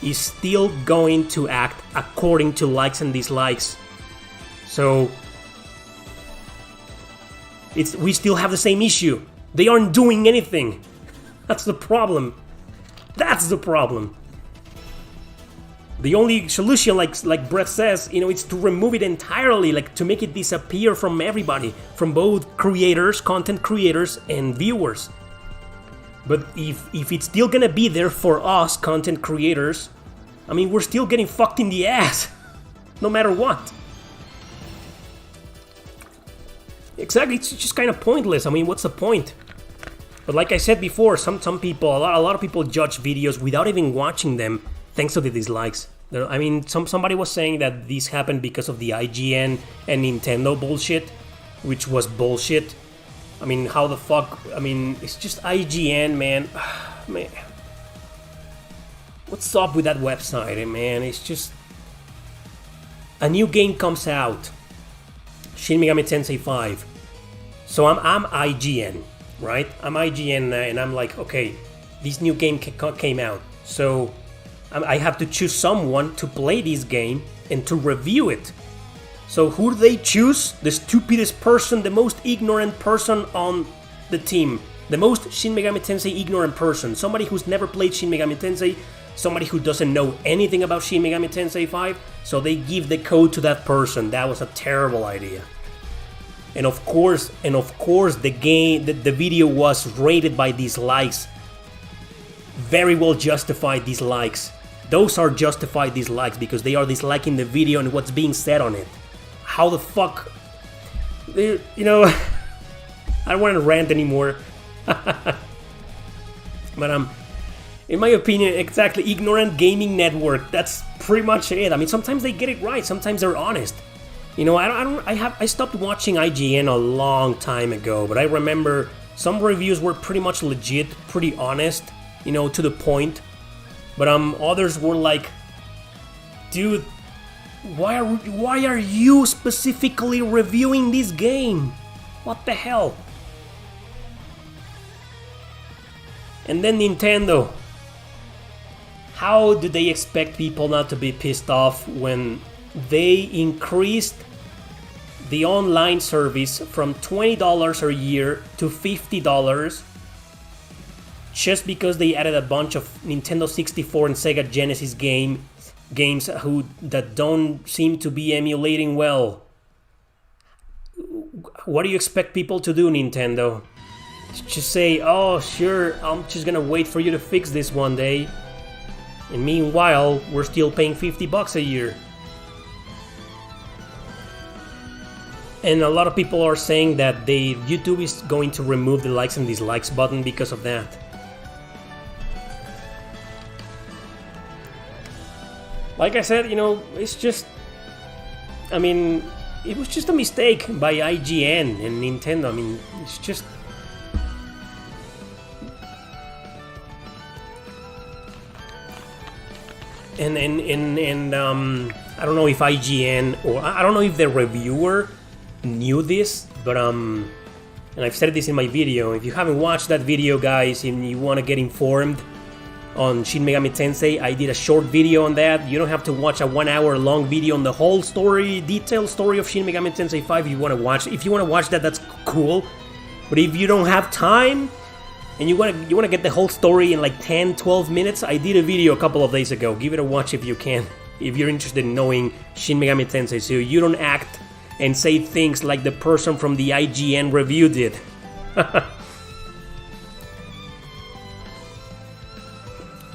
is still going to act according to likes and dislikes. So we still have the same issue. They aren't doing anything. That's the problem. That's the problem. The only solution, like Brett says, you know, it's to remove it entirely, like to make it disappear from everybody, from both creators, content creators, and viewers. But if it's still gonna be there for us, content creators, I mean, we're still getting fucked in the ass, no matter what. Exactly, it's just kind of pointless. I mean, what's the point? But like I said before, some people, a lot of people judge videos without even watching them, thanks to the dislikes. I mean, somebody was saying that this happened because of the IGN and Nintendo bullshit, which was bullshit. I mean, how the fuck? I mean, it's just IGN, man. Man, what's up with that website, man? It's just a new game comes out, Shin Megami Tensei 5. So I'm IGN, right? I'm IGN, and I'm like, okay, this new game came out, so I have to choose someone to play this game and to review it. So who do they choose? The stupidest person, the most ignorant person on the team. The most Shin Megami Tensei ignorant person. Somebody who's never played Shin Megami Tensei. Somebody who doesn't know anything about Shin Megami Tensei 5. So they give the code to that person. That was a terrible idea. And of course, the video was rated by dislikes. Very well justified dislikes. Those are justified dislikes because they are disliking the video and what's being said on it. How the fuck? You know, I don't want to rant anymore. But in my opinion, exactly, ignorant gaming network. That's pretty much it. I mean, sometimes they get it right. Sometimes they're honest. You know, I stopped watching IGN a long time ago, but I remember some reviews were pretty much legit, pretty honest, you know, to the point. But others were like, dude, why are you specifically reviewing this game? What the hell? And then Nintendo. How do they expect people not to be pissed off when they increased the online service from $20 a year to $50 just because they added a bunch of Nintendo 64 and Sega Genesis games that don't seem to be emulating well? what do you expect people to do, Nintendo? Just say, oh, sure, I'm just gonna wait for you to fix this one day. And meanwhile, we're still paying $50 a year. And a lot of people are saying that YouTube is going to remove the likes and dislikes button because of that. Like I said, it's just... I mean, it was just a mistake by IGN and Nintendo. I mean, it's just... And I don't know if IGN or I don't know if the reviewer knew this, but and I've said this in my video. If you haven't watched that video, guys, and you want to get informed on Shin Megami Tensei, I did a short video on that. You don't have to watch a 1 hour long video on the whole story, detailed story of Shin Megami Tensei 5. If you want to watch that, that's cool. But if you don't have time and you want to get the whole story in like 10-12 minutes, I did a video a couple of days ago. Give it a watch if you can, if you're interested in knowing Shin Megami Tensei, so you don't act and say things like the person from the IGN review did.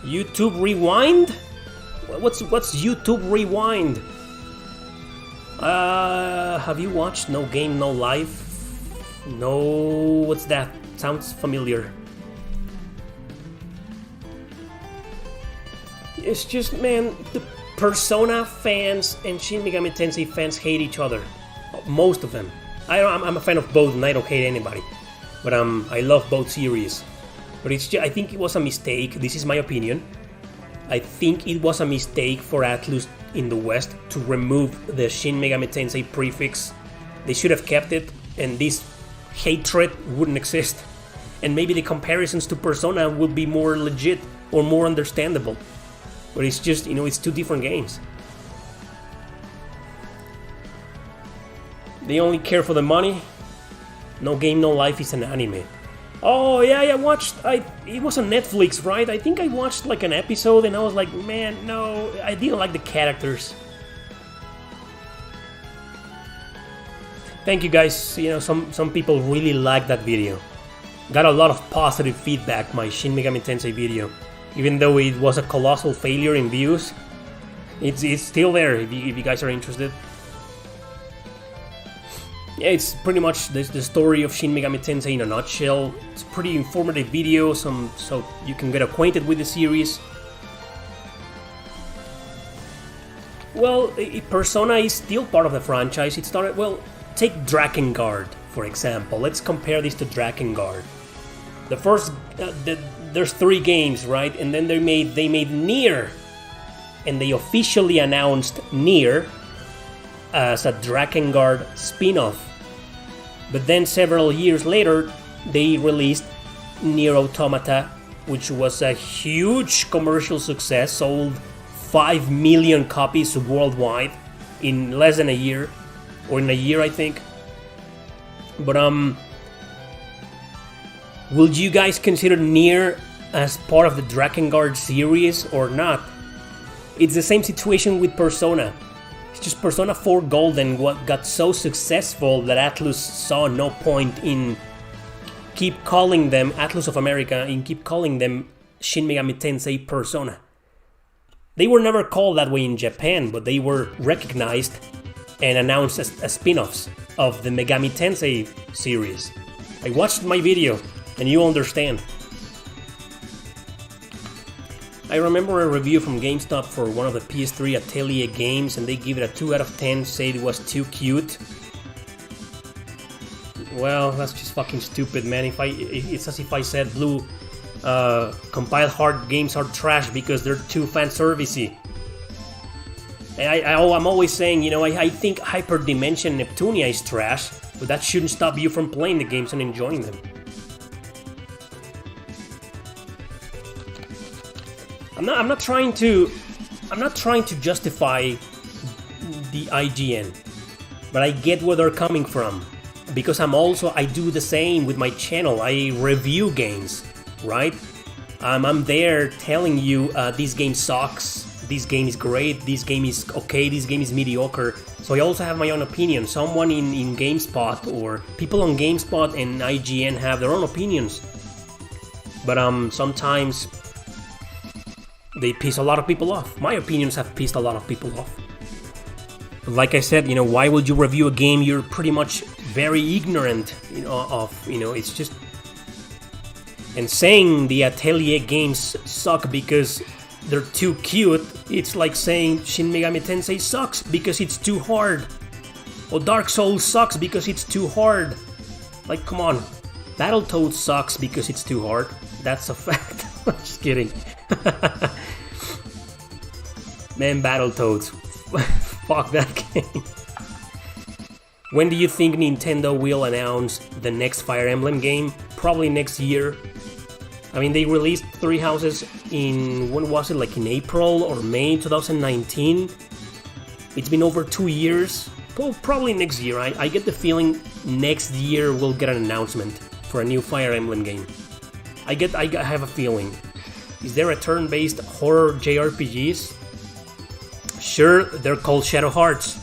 YouTube Rewind? What's YouTube Rewind? Have you watched No Game No Life? No, what's that? Sounds familiar. It's just, man, the Persona fans and Shin Megami Tensei fans hate each other. Most of them. I'm a fan of both and I don't hate anybody. But I love both series. But it's just, I think it was a mistake. This is my opinion. I think it was a mistake for Atlus in the West to remove the Shin Megami Tensei prefix. They should have kept it, and this hatred wouldn't exist. And maybe the comparisons to Persona would be more legit or more understandable. But it's just, it's two different games. They only care for the money. No Game No Life is an anime. Oh yeah, I watched. It was on Netflix, right? I think I watched like an episode, and I was like, man, no, I didn't like the characters. Thank you guys. Some people really liked that video. Got a lot of positive feedback. My Shin Megami Tensei video, even though it was a colossal failure in views, it's still there. If you guys are interested. Yeah, it's pretty much the story of Shin Megami Tensei in a nutshell. It's a pretty informative video, so you can get acquainted with the series. Well, Persona is still part of the franchise. It started, take Drakengard, for example. Let's compare this to Drakengard. The first, there's 3 games, right? And then they made Nier, and they officially announced Nier as a Drakengard spin-off. But then several years later, they released Nier Automata, which was a huge commercial success, sold 5 million copies worldwide in less than a year, or in a year, I think. But will you guys consider Nier as part of the Drakengard series or not? It's the same situation with Persona. It's just Persona 4 Golden got so successful that Atlus saw no point in keep calling them, Atlus of America, and keep calling them Shin Megami Tensei Persona. They were never called that way in Japan, but they were recognized and announced as spin-offs of the Megami Tensei series. I watched my video, and you understand. I remember a review from GameStop for one of the PS3 Atelier games, and they give it a 2 out of 10, said it was too cute. Well, that's just fucking stupid, man. It's as if I said Blue compiled hard games are trash because they're too fan servicey. I'm always saying, I think Hyperdimension Neptunia is trash, but that shouldn't stop you from playing the games and enjoying them. I'm not trying to justify the IGN, but I get where they're coming from, because I do the same with my channel. I review games, right? I'm there telling you this game sucks, this game is great, this game is okay, this game is mediocre. So I also have my own opinion. Someone in GameSpot or people on GameSpot and IGN have their own opinions. But sometimes they piss a lot of people off. My opinions have pissed a lot of people off. But like I said, why would you review a game you're pretty much very ignorant of? It's just... And saying the Atelier games suck because they're too cute, it's like saying Shin Megami Tensei sucks because it's too hard. Or Dark Souls sucks because it's too hard. Like, come on. Battletoads sucks because it's too hard. That's a fact. Just kidding. Man, Battletoads. Fuck that game. When do you think Nintendo will announce the next Fire Emblem game? Probably next year. I mean, they released Three Houses in, when was it, like in April or May 2019? It's been over 2 years. Well, probably next year. I get the feeling next year we'll get an announcement for a new Fire Emblem game. I have a feeling. Is there a turn-based horror JRPGs? Sure, they're called Shadow Hearts.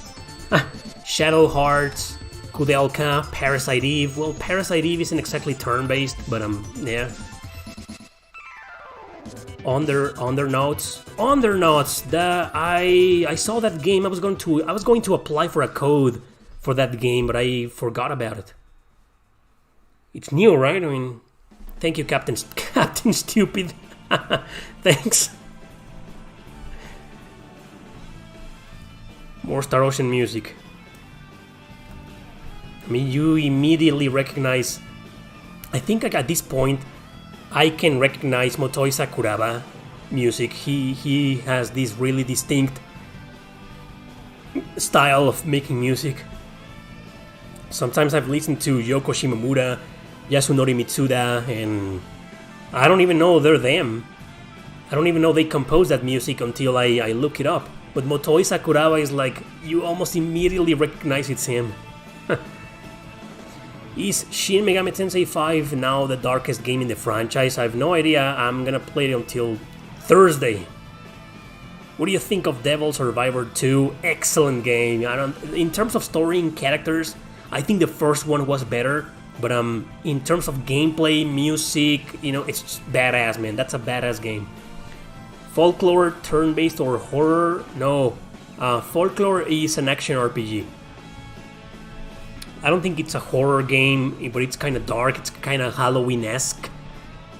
Shadow Hearts, Kudelka, Parasite Eve. Well, Parasite Eve isn't exactly turn-based, but yeah. Undernauts. I saw that game. I was going to apply for a code for that game, but I forgot about it. It's new, right? I mean, thank you, Captain Stupid. Thanks. More Star Ocean music. I mean, you immediately recognize... I think at this point, I can recognize Motoi Sakuraba music. He has this really distinct style of making music. Sometimes I've listened to Yoko Shimomura, Yasunori Mitsuda, and I don't even know they're them. I don't even know they composed that music until I look it up. But Motoi Sakuraba is like, you almost immediately recognize it's him. Is Shin Megami Tensei 5 now the darkest game in the franchise? I have no idea. I'm gonna play it until Thursday. What do you think of Devil Survivor 2? Excellent game. In terms of story and characters, I think the first one was better. But in terms of gameplay, music, it's just badass, man. That's a badass game. Folklore, turn-based or horror? No. Folklore is an action RPG. I don't think it's a horror game, but it's kind of dark. It's kind of Halloween-esque.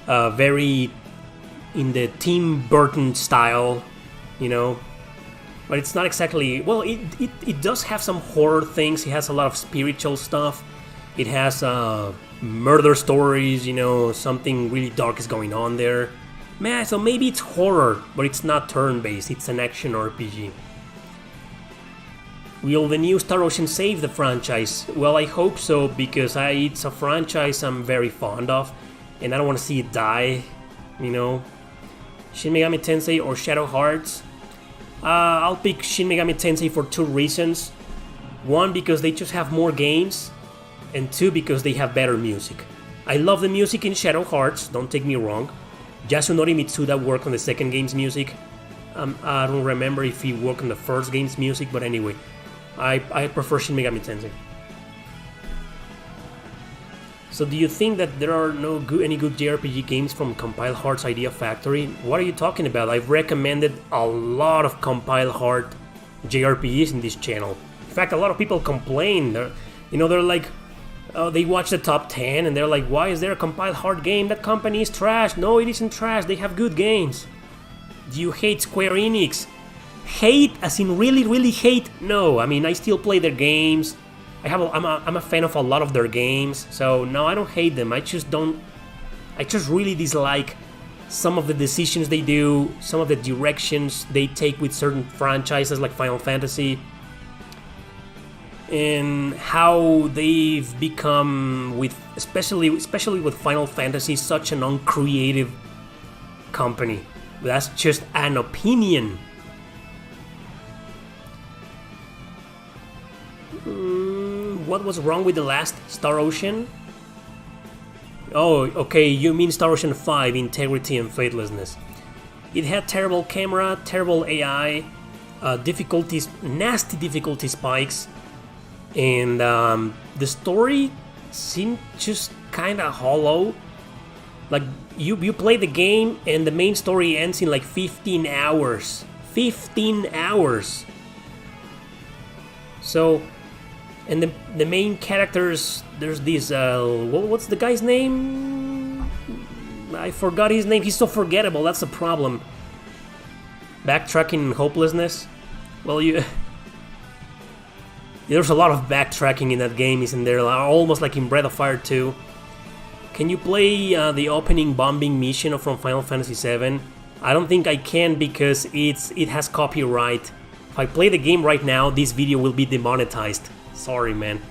Very in the Tim Burton style, But it's not exactly... Well, it does have some horror things. It has a lot of spiritual stuff. It has murder stories, something really dark is going on there. Man, so maybe it's horror, but it's not turn-based. It's an action RPG. Will the new Star Ocean save the franchise? Well, I hope so, because it's a franchise I'm very fond of, and I don't want to see it die, Shin Megami Tensei or Shadow Hearts? I'll pick Shin Megami Tensei for 2 reasons. 1, because they just have more games, and 2, because they have better music. I love the music in Shadow Hearts, don't take me wrong. Yasunori Mitsuda worked on the second game's music. I don't remember if he worked on the first game's music, but anyway. I prefer Shin Megami Tensei. So do you think that there are any good JRPG games from Compile Heart's Idea Factory? What are you talking about? I've recommended a lot of Compile Heart JRPGs in this channel. In fact, a lot of people complain. They're like, they watch the top 10 and they're like, why is there a Compile Heart game? That company is trash. No, it isn't trash. They have good games. Do you hate Square Enix? Hate, as in really, really hate? No, I mean, I still play their games. I'm a fan of a lot of their games. So no, I don't hate them. I just really dislike some of the decisions they do, some of the directions they take with certain franchises like Final Fantasy, and how they've become, especially with Final Fantasy, such an uncreative company. That's just an opinion. What was wrong with the last Star Ocean? Oh, okay, you mean Star Ocean 5, Integrity and Faithlessness. It had terrible camera, terrible AI, difficulties, nasty difficulty spikes, and the story seemed just kind of hollow. Like you play the game and the main story ends in like 15 hours. 15 hours. So, and the main characters, there's this what's the guy's name? I forgot his name. He's so forgettable. That's the problem. Backtracking and hopelessness. Well, there's a lot of backtracking in that game, isn't there? Almost like in Breath of Fire 2. Can you play the opening bombing mission from Final Fantasy VII? I don't think I can because it has copyright. If I play the game right now, this video will be demonetized. Sorry, man.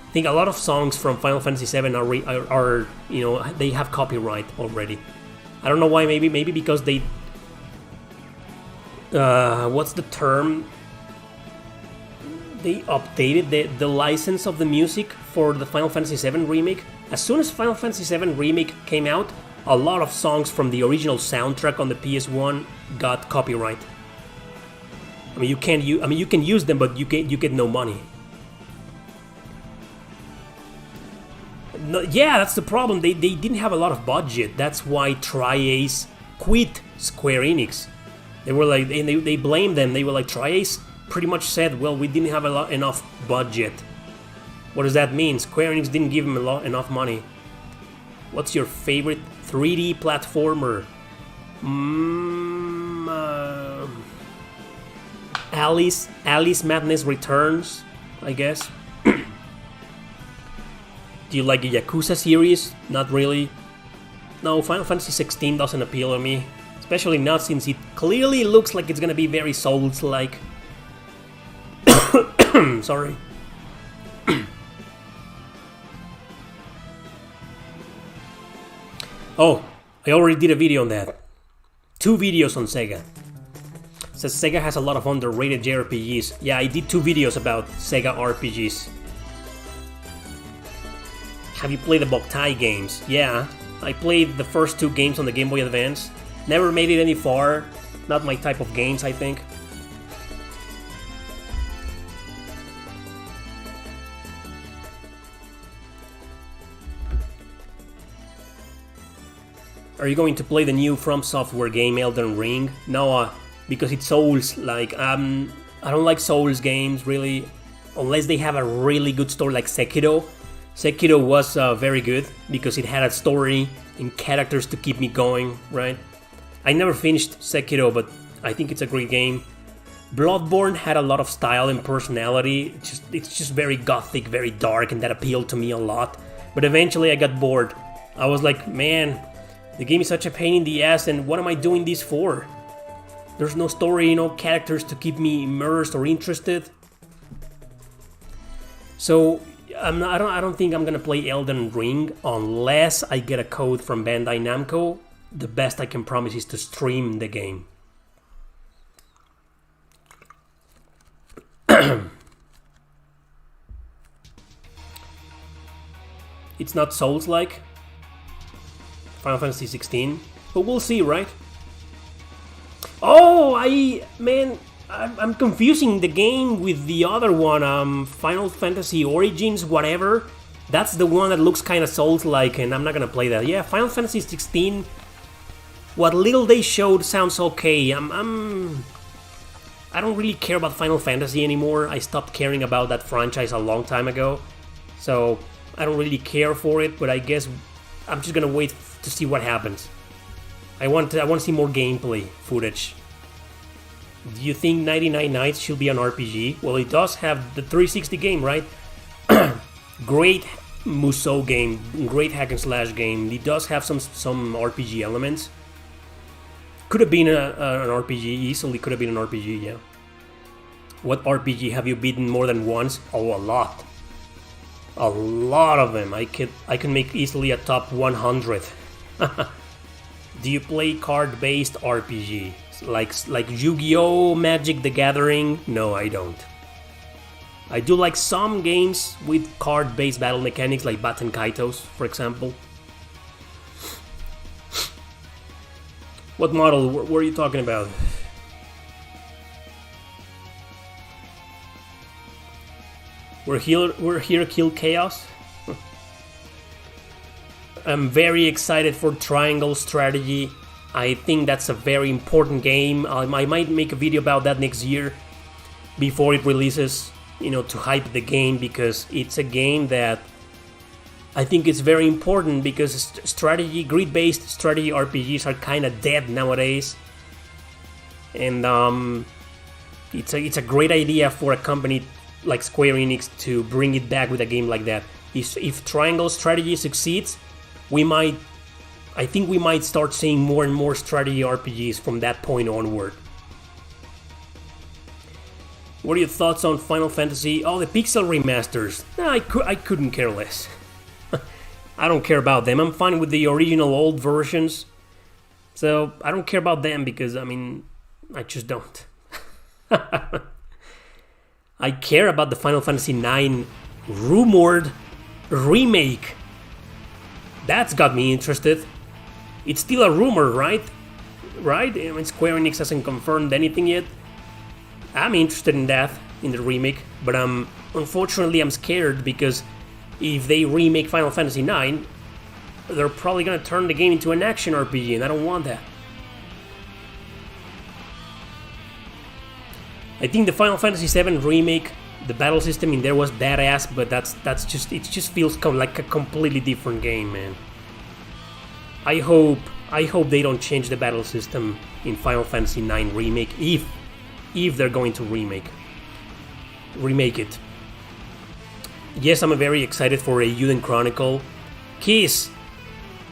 I think a lot of songs from Final Fantasy VII are you know, they have copyright already. I don't know why. Maybe because they what's the term? They updated the license of the music for the Final Fantasy VII remake. As soon as Final Fantasy VII remake came out, a lot of songs from the original soundtrack on the PS1 got copyright. I mean, you can use them, but you get no money. No, yeah, that's the problem. They didn't have a lot of budget. That's why Tri-Ace quit Square Enix. They were like, they blamed them. They were like, Tri-Ace pretty much said, well, we didn't have enough budget. What does that mean? Square Enix didn't give them enough money. What's your favorite 3D platformer? Alice Madness Returns, I guess. Do you like the Yakuza series? Not really. No, Final Fantasy 16 doesn't appeal to me. Especially not since it clearly looks like it's gonna be very Souls-like. Sorry. Oh, I already did a video on that. 2 videos on Sega. Says Sega has a lot of underrated JRPGs. Yeah, I did 2 videos about Sega RPGs. Have you played the Boktai games? Yeah, I played the first 2 games on the Game Boy Advance. Never made it any far. Not my type of games, I think. Are you going to play the new From Software game Elden Ring? No, because it's Souls-like. I don't like Souls games, really, unless they have a really good story like Sekiro. Sekiro was very good because it had a story and characters to keep me going, right? I never finished Sekiro, but I think it's a great game. Bloodborne had a lot of style and personality. It's just very gothic, very dark, and that appealed to me a lot. But eventually I got bored. I was like, man, the game is such a pain in the ass, and what am I doing this for? There's no story, no characters to keep me immersed or interested. So I don't think I'm gonna play Elden Ring unless I get a code from Bandai Namco. The best I can promise is to stream the game. It's not Souls-like Final Fantasy 16, but we'll see, right? Oh, I'm confusing the game with the other one, Final Fantasy Origins, whatever. That's the one that looks kind of Souls-like, and I'm not gonna play that. Yeah, Final Fantasy 16. What little they showed sounds okay. I don't really care about Final Fantasy anymore. I stopped caring about that franchise a long time ago, so I don't really care for it. But I guess I'm just gonna wait to see what happens. I want to see more gameplay footage. Do you think 99 Nights should be an RPG? Well, it does have the 360 game, right? Great Musou game, great hack and slash game. It does have some RPG elements. Could have been an RPG, easily could have been an RPG, yeah. What RPG have you beaten more than once? Oh, a lot. A lot of them. I can make easily a top 100. Do you play card-based RPG? Like Yu-Gi-Oh! Magic the Gathering? No, I don't. I do like some games with card-based battle mechanics like Baten Kaitos, for example. What model were you talking about? We're here to kill chaos. I'm very excited for Triangle Strategy. I think that's a very important game. I might make a video about that next year before it releases, you know, to hype the game, because it's a game that I think is very important, because strategy, grid-based strategy RPGs are kind of dead nowadays. And it's a great idea for a company like Square Enix to bring it back with a game like that. If Triangle Strategy succeeds, I think we might start seeing more and more strategy RPGs from that point onward. What are your thoughts on Final Fantasy? Oh, the pixel remasters. Nah, I couldn't care less. I don't care about them. I'm fine with the original old versions. So I don't care about them because, I mean, I just don't. I care about the Final Fantasy IX rumored remake. That's got me interested. It's still a rumor, right? Right? I mean, Square Enix hasn't confirmed anything yet. I'm interested in that, in the remake, but unfortunately I'm scared, because if they remake Final Fantasy IX, they're probably gonna turn the game into an action RPG, and I don't want that. I think the Final Fantasy VII remake, the battle system in there was badass, but that's just, it just feels like a completely different game, man. I hope they don't change the battle system in Final Fantasy IX remake, if they're going to remake it. Yes, I'm very excited for a Eiyuden Chronicle. Kiss!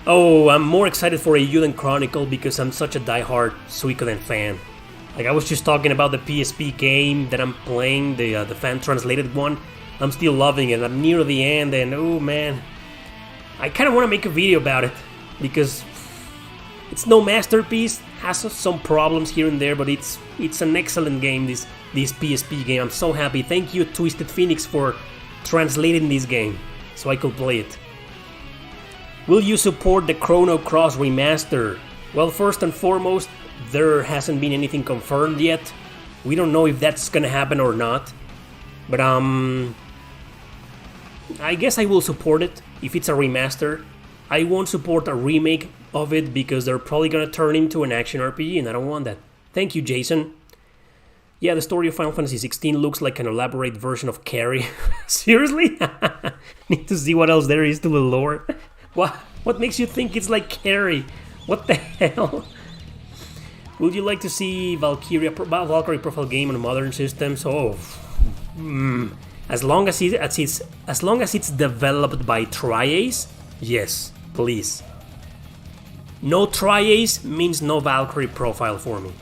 Oh, I'm more excited for a Eiyuden Chronicle because I'm such a diehard Suikoden fan. Like, I was just talking about the PSP game that I'm playing, the fan-translated one. I'm still loving it. I'm near the end, and oh man, I kind of want to make a video about it, because it's no masterpiece, has some problems here and there, but it's an excellent game, this PSP game. I'm so happy. Thank you, Twisted Phoenix, for translating this game so I could play it. Will you support the Chrono Cross remaster? Well, first and foremost, there hasn't been anything confirmed yet. We don't know if that's gonna happen or not. But I guess I will support it if it's a remaster. I won't support a remake of it because they're probably gonna turn into an action RPG, and I don't want that. Thank you, Jason. Yeah, the story of Final Fantasy XVI looks like an elaborate version of Carrie. Seriously? Need to see what else there is to the lore. What makes you think it's like Carrie? What the hell? Would you like to see Valkyrie profile game on modern systems? Oh, as long as it's developed by Tri-Ace, yes, please. No Tri-Ace means no Valkyrie profile for me.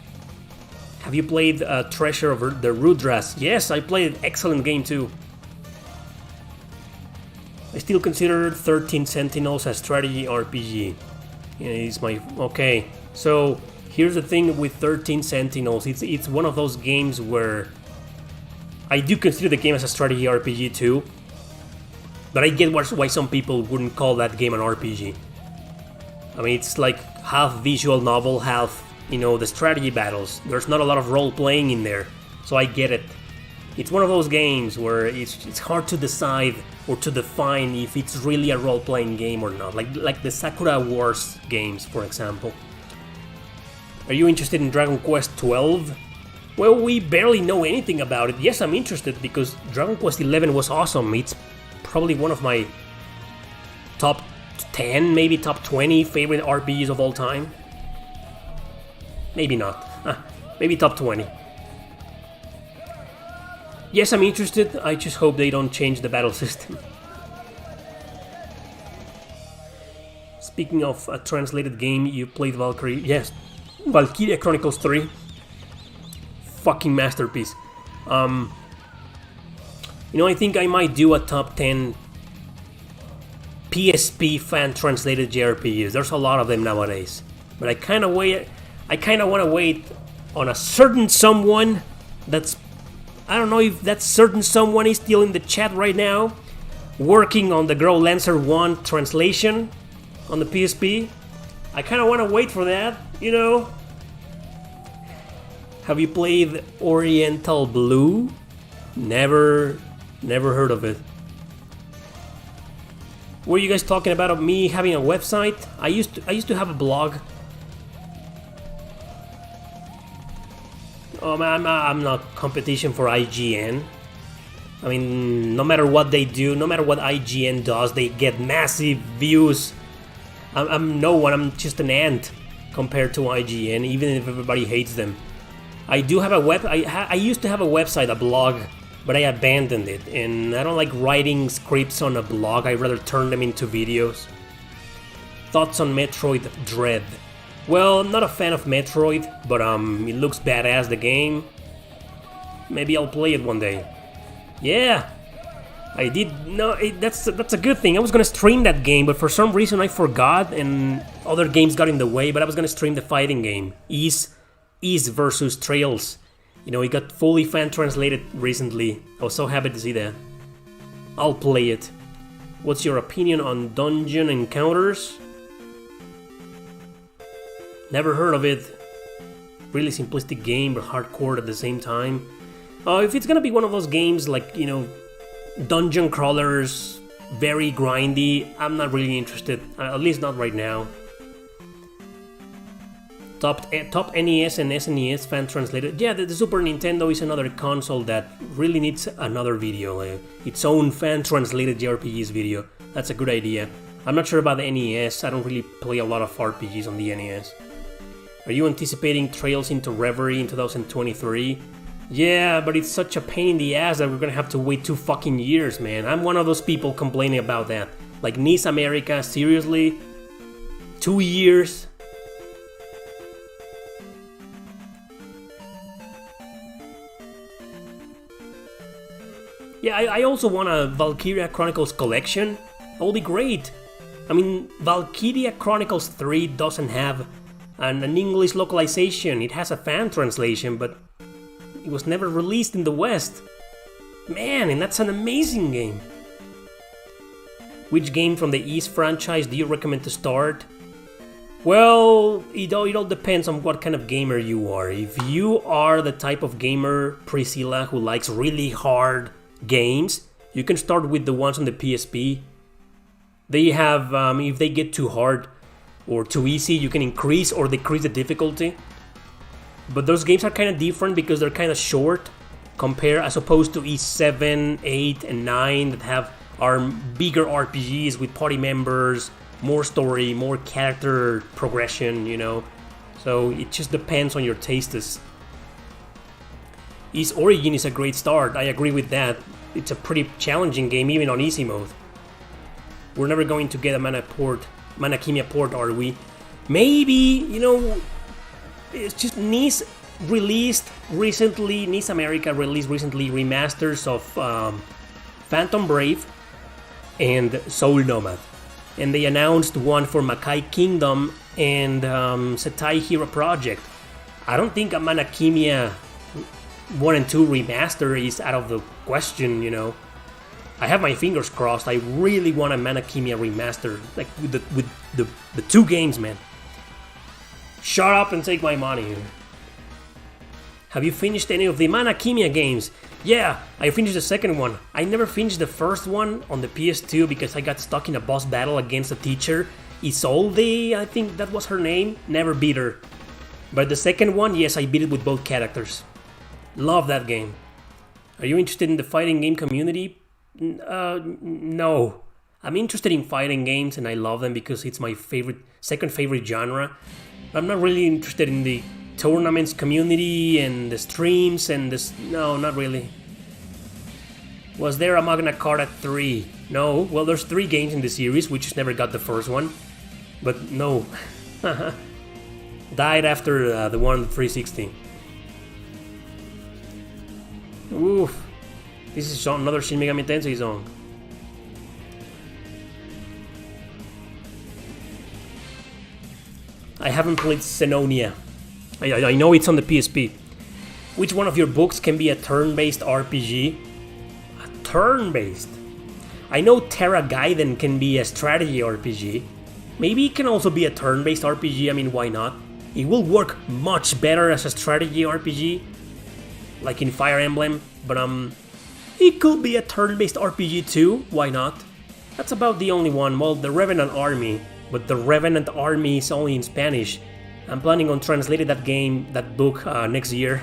Have you played Treasure of the Rudras? Yes, I played. Excellent game too. I still consider 13 Sentinels a strategy RPG. Yeah, it's my okay. So here's the thing with 13 Sentinels. It's one of those games where I do consider the game as a strategy RPG too, but I get why some people wouldn't call that game an RPG. I mean, it's like half visual novel, half, you know, the strategy battles. There's not a lot of role playing in there, so I get it. It's one of those games where it's hard to decide or to define if it's really a role playing game or not. Like the Sakura Wars games, for example. Are you interested in Dragon Quest XII? Well, we barely know anything about it. Yes, I'm interested because Dragon Quest XI was awesome. It's probably one of my top 10, maybe top 20 favorite RPGs of all time. Maybe not. Maybe top 20. Yes, I'm interested. I just hope they don't change the battle system. Speaking of a translated game, you played Valkyrie. Yes, Valkyria Chronicles 3. Fucking masterpiece. You know, I think I might do a top 10 PSP fan-translated JRPGs. There's a lot of them nowadays. But I kind of want to wait on a certain someone that's... I don't know if that certain someone is still in the chat right now, working on the Girl Lancer 1 translation on the PSP. I kind of want to wait for that, you know. Have you played Oriental Blue? Never Never heard of it. Were you guys talking about me having a website? I used to have a blog. I'm not competition for IGN. I mean, no matter what they do, no matter what IGN does, they get massive views. I'm no one. I'm just an ant compared to IGN, even if everybody hates them. I do have a I used to have a website, a blog, but I abandoned it, and I don't like writing scripts on a blog. I'd rather turn them into videos. Thoughts on Metroid Dread? Well, I'm not a fan of Metroid, but it looks badass, the game. Maybe I'll play it one day. Yeah, I did. No, that's a good thing. I was gonna stream that game, but for some reason I forgot, and other games got in the way. But I was gonna stream the fighting game, Ease versus Trails. You know, it got fully fan translated recently. I was so happy to see that. I'll play it. What's your opinion on dungeon encounters? Never heard of it. Really simplistic game, but hardcore at the same time. If it's gonna be one of those games like, you know, dungeon crawlers, very grindy, I'm not really interested. At least not right now. Top NES and SNES fan translated. Yeah, the Super Nintendo is another console that really needs another video, its own fan translated JRPGs video. That's a good idea. I'm not sure about the NES. I don't really play a lot of RPGs on the NES. Are you anticipating Trails into Reverie in 2023? Yeah, but it's such a pain in the ass that we're gonna have to wait 2 fucking years, man. I'm one of those people complaining about that. Like, NIS America, seriously? 2 years? Yeah, I also want a Valkyria Chronicles collection. That will be great. I mean, Valkyria Chronicles 3 doesn't have an English localization. It has a fan translation, but it was never released in the West. Man, and that's an amazing game. Which game from the East franchise do you recommend to start? Well, it all depends on what kind of gamer you are. If you are the type of gamer, Priscilla, who likes really hard games, you can start with the ones on the PSP. They have, if they get too hard or too easy, you can increase or decrease the difficulty. But those games are kind of different because they're kind of short, as opposed to E7, 8, and 9 that are bigger RPGs with party members, more story, more character progression, you know. So it just depends on your tastes. Ys Origin is a great start, I agree with that. It's a pretty challenging game even on easy mode. We're never going to get a Manakimia port, are we? Maybe, you know, it's just NIS released recently, NIS America released recently remasters of Phantom Brave and Soul Nomad. And they announced one for Makai Kingdom and Setai Hero Project. I don't think a Manakimia 1 and 2 remaster is out of the question, you know. I have my fingers crossed. I really want a Manakimia remaster, like with the 2 games, man. Shut up and take my money. Have you finished any of the Manakimia games? Yeah, I finished the second one. I never finished the first one on the PS2 because I got stuck in a boss battle against a teacher. Isolde, I think that was her name. Never beat her. But the second one, yes, I beat it with both characters. Love that game. Are you interested in the fighting game community? No. I'm interested in fighting games and I love them because it's my second favorite genre. I'm not really interested in the tournaments community and the streams and this. No, not really. Was there a Magna Carta 3? No. Well, there's 3 games in the series, we just never got the first one. But no. Died after the one on the 360. Oof. This is another Shin Megami Tensei song. I haven't played Xenonia. I know it's on the PSP. Which one of your books can be a turn-based RPG? A turn-based? I know Terra Gaiden can be a strategy RPG. Maybe it can also be a turn-based RPG, I mean, why not? It will work much better as a strategy RPG, like in Fire Emblem, but It could be a turn-based RPG too, why not? That's about the only one. Well, the Revenant Army, but the Revenant Army is only in Spanish. I'm planning on translating that book next year,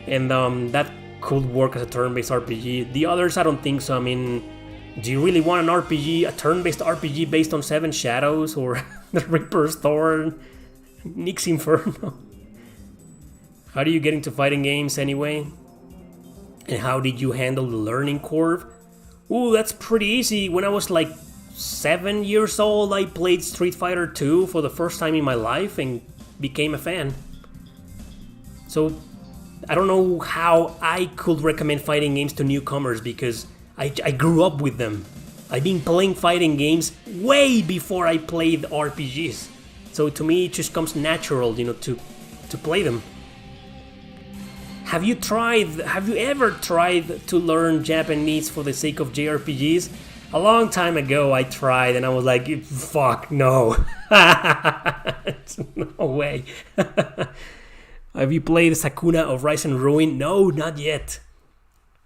and that could work as a turn-based RPG. The others, I don't think so. I mean, do you really want an RPG, a turn-based RPG based on Seven Shadows or the Reaper's Thorn, Nyx Inferno? How do you get into fighting games anyway? And how did you handle the learning curve? Ooh, that's pretty easy. When I was like 7 years old, I played Street Fighter 2 for the first time in my life and became a fan. So I don't know how I could recommend fighting games to newcomers because I grew up with them. I've been playing fighting games way before I played RPGs. So to me, it just comes natural, to play them. Have you ever tried to learn Japanese for the sake of JRPGs? A long time ago I tried and I was like, fuck, no. No way. Have you played Sakuna of Rise and Ruin? No, not yet.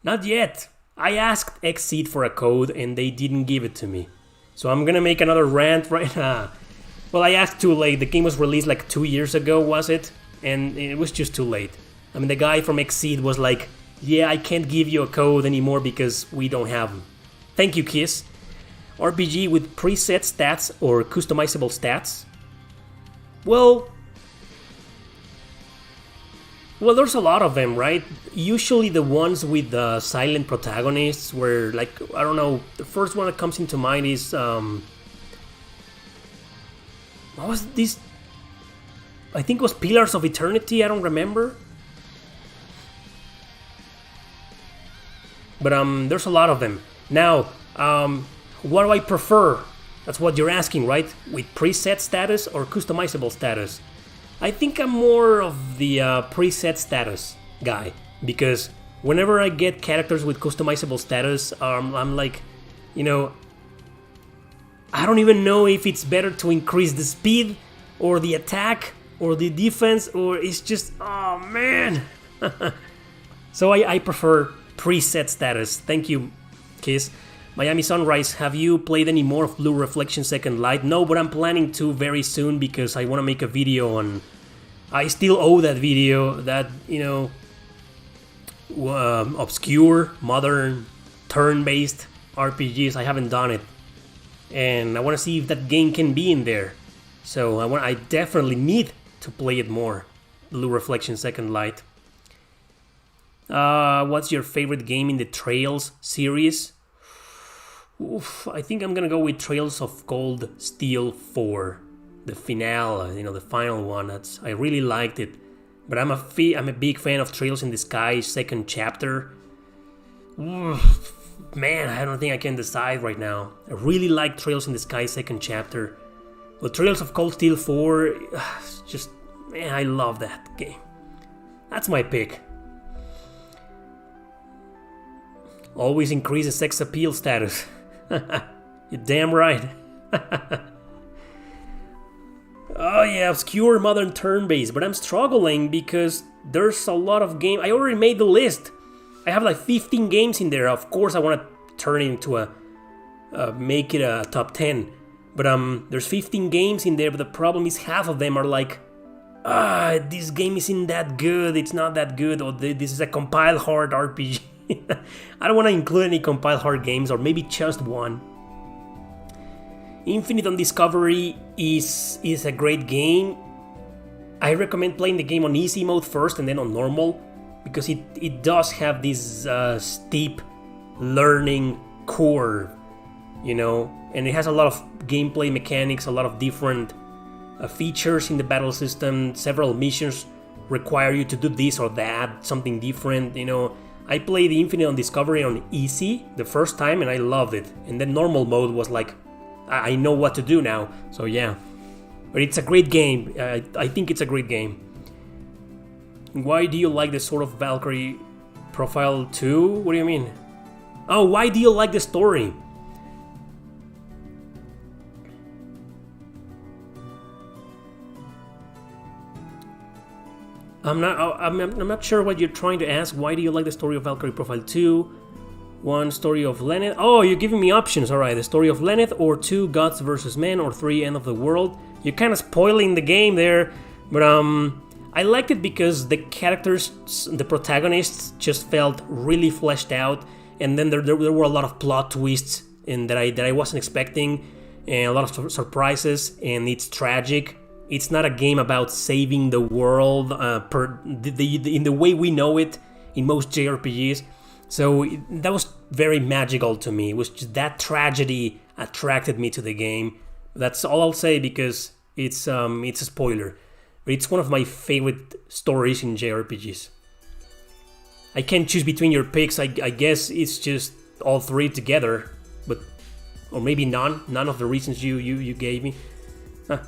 Not yet. I asked Xseed for a code and they didn't give it to me. So I'm gonna make another rant right now. Well, I asked too late. The game was released like 2 years ago, was it? And it was just too late. I mean, the guy from Xseed was like, yeah, I can't give you a code anymore because we don't have them. Thank you, Kiss. RPG with preset stats or customizable stats? Well, there's a lot of them, right? Usually the ones with the silent protagonists where, like, I don't know, the first one that comes into mind is, what was this? I think it was Pillars of Eternity, I don't remember. But there's a lot of them. Now, what do I prefer? That's what you're asking, right? With preset status or customizable status? I think I'm more of the preset status guy. Because whenever I get characters with customizable status, I'm like, I don't even know if it's better to increase the speed or the attack or the defense, or it's just, oh man. So I prefer preset status. Thank you, Kiss. Miami Sunrise, have you played any more of Blue Reflection Second Light? No, but I'm planning to very soon because I want to make a video on... I still owe that video, that, obscure, modern, turn-based RPGs. I haven't done it. And I want to see if that game can be in there. So I definitely need to play it more. Blue Reflection Second Light. What's your favorite game in the Trails series? Oof, I think I'm gonna go with Trails of Cold Steel 4. The finale, the final one. I really liked it. But I'm a big fan of Trails in the Sky second chapter. Oof, man, I don't think I can decide right now. I really like Trails in the Sky second chapter. But Trails of Cold Steel 4, just, man, I love that game. That's my pick. Always increase the sex appeal status. You're damn right. Oh yeah, obscure modern turn-based, but I'm struggling because there's a lot of games. I already made the list. I have like 15 games in there. Of course, I want to turn it into make it a top 10. But there's 15 games in there, but the problem is half of them are like, this game isn't that good, it's not that good, or this is a compile hard RPG. I don't want to include any compile hard games, or maybe just one. Infinite on Discovery is a great game. I recommend playing the game on easy mode first and then on normal, because it does have this steep learning curve, and it has a lot of gameplay mechanics, a lot of different features in the battle system. Several missions require you to do this or that, something different, I played the Infinite on Discovery on easy the first time and I loved it. And then normal mode was like, I know what to do now. So yeah. But it's a great game. I think it's a great game. Why do you like the Sword of Valkyrie Profile 2? What do you mean? Oh, why do you like the story? I'm not sure what you're trying to ask. Why do you like the story of Valkyrie Profile 2? 1 Story of Lenneth. Oh, you're giving me options. Alright, the Story of Lenneth, or 2 Gods vs. Men, or 3 End of the World. You're kind of spoiling the game there, but I liked it because the characters, the protagonists, just felt really fleshed out, and then there were a lot of plot twists that I wasn't expecting, and a lot of surprises, and it's tragic. It's not a game about saving the world in the way we know it in most JRPGs. So that was very magical to me. It was just that tragedy attracted me to the game. That's all I'll say because it's a spoiler. But it's one of my favorite stories in JRPGs. I can't choose between your picks. I guess it's just all 3 together, but or maybe none of the reasons you gave me. Huh.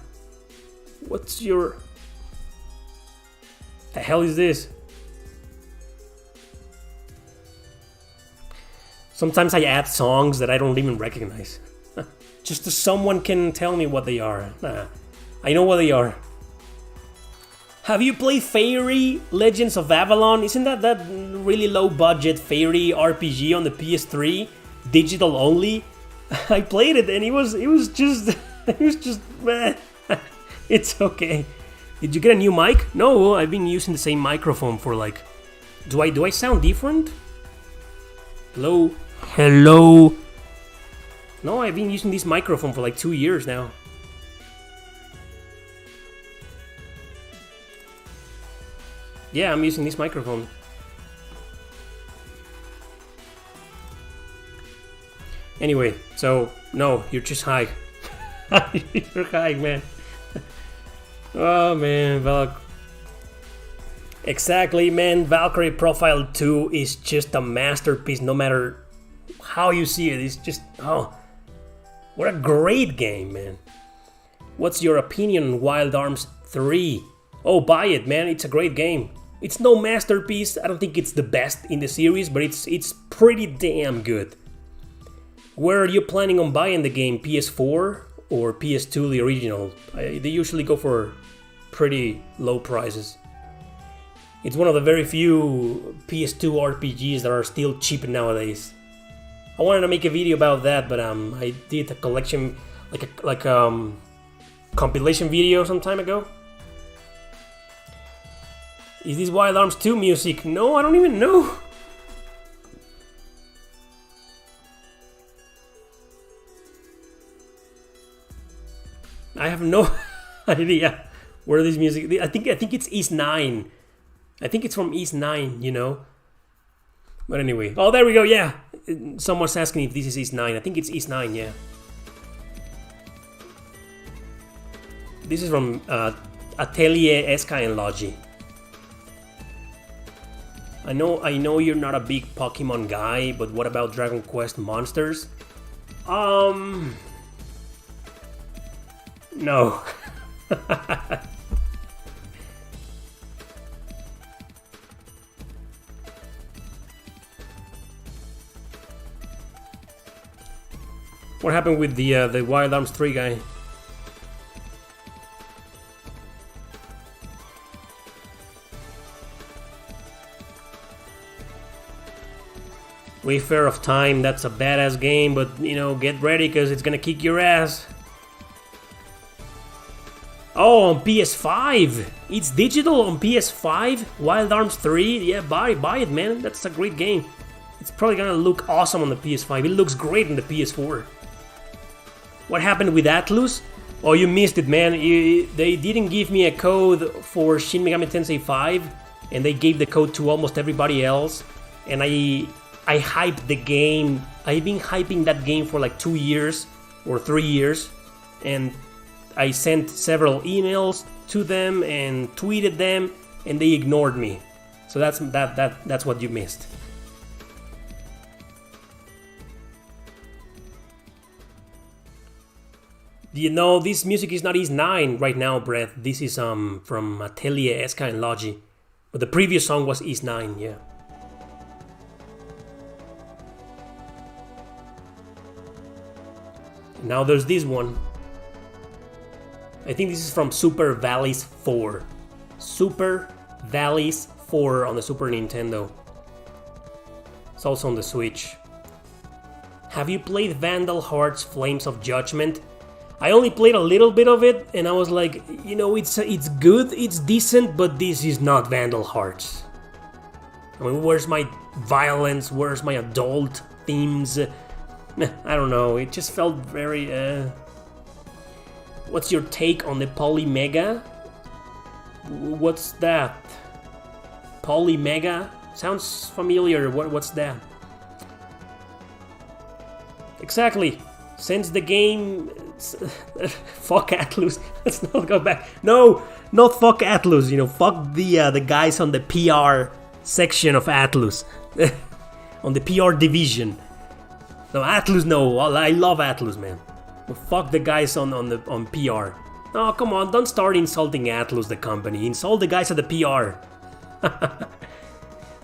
What's your... The hell is this? Sometimes I add songs that I don't even recognize. Just so someone can tell me what they are. I know what they are. Have you played Fairy Legends of Avalon? Isn't that really low budget Fairy RPG on the PS3? Digital only? I played it and it was just meh. It's okay. Did you get a new mic? No, I've been using the same microphone for like... Do I sound different? Hello? Hello? No, I've been using this microphone for like 2 years now. Yeah, I'm using this microphone. Anyway, so, no, you're just high. You're high, man. Oh, man, Exactly, man. Valkyrie Profile 2 is just a masterpiece, no matter how you see it. It's just, oh, what a great game, man. What's your opinion on Wild Arms 3? Oh, buy it, man. It's a great game. It's no masterpiece. I don't think it's the best in the series, but it's pretty damn good. Where are you planning on buying the game? PS4 or PS2, the original? They usually go for pretty low prices. It's one of the very few PS2 RPGs that are still cheap nowadays. I wanted to make a video about that, but I did a collection, like a compilation video some time ago. Is this Wild Arms 2 music? No, I don't even know. I have no idea where this music... I think it's East 9. I think it's from East 9, you know? But anyway. Oh, there we go, yeah. Someone's asking if this is East 9. I think it's East 9, yeah. This is from Atelier Esca and Logi. I know you're not a big Pokemon guy, but what about Dragon Quest Monsters? No. What happened with the Wild Arms 3 guy? Wayfarer of Time, that's a badass game, but you know, get ready because it's gonna kick your ass. Oh, on PS5! It's digital on PS5? Wild Arms 3? Yeah, buy it, man. That's a great game. It's probably gonna look awesome on the PS5. It looks great on the PS4. What happened with Atlus? Oh, you missed it, man. They didn't give me a code for Shin Megami Tensei 5, and they gave the code to almost everybody else. And I hyped the game. I've been hyping that game for like 2 years or 3 years, and I sent several emails to them and tweeted them, and they ignored me. So that's what you missed. You know, this music is not East 9 right now, Brett. This is from Atelier Esca and Logi. But the previous song was East 9, yeah. Now there's this one. I think this is from Super Valleys 4. Super Valleys 4 on the Super Nintendo. It's also on the Switch. Have you played Vandal Hearts Flames of Judgment? I only played a little bit of it, and I was like, you know, it's good, it's decent, but this is not Vandal Hearts. I mean, where's my violence? Where's my adult themes? I don't know, it just felt very, What's your take on the Polymega? What's that? Polymega? Sounds familiar, what's that? Exactly. Since the game... fuck Atlus. Let's not go back. No, not fuck Atlus. You know, fuck the guys on the PR section of Atlus. On the PR division. No, Atlus, no. I love Atlus, man. But fuck the guys on PR. Oh, come on. Don't start insulting Atlus, the company. Insult the guys at the PR.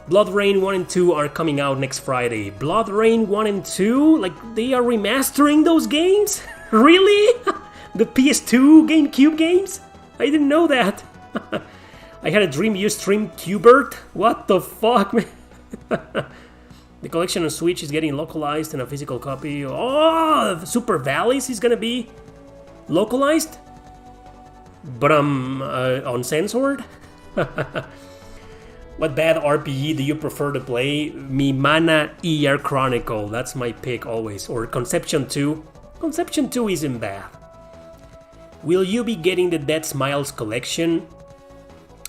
Blood Rain 1 and 2 are coming out next Friday. Blood Rain 1 and 2? Like, they are remastering those games? Really? The PS2 GameCube games? I didn't know that. I had a dream you streamed Qbert? What the fuck, man? The collection on Switch is getting localized in a physical copy. Oh, Super Valleys is gonna be localized? But uncensored? What bad RPG do you prefer to play? Mimana ER Chronicle, that's my pick always. Or Conception 2. Conception 2 isn't bad. Will you be getting the Dead Smiles collection?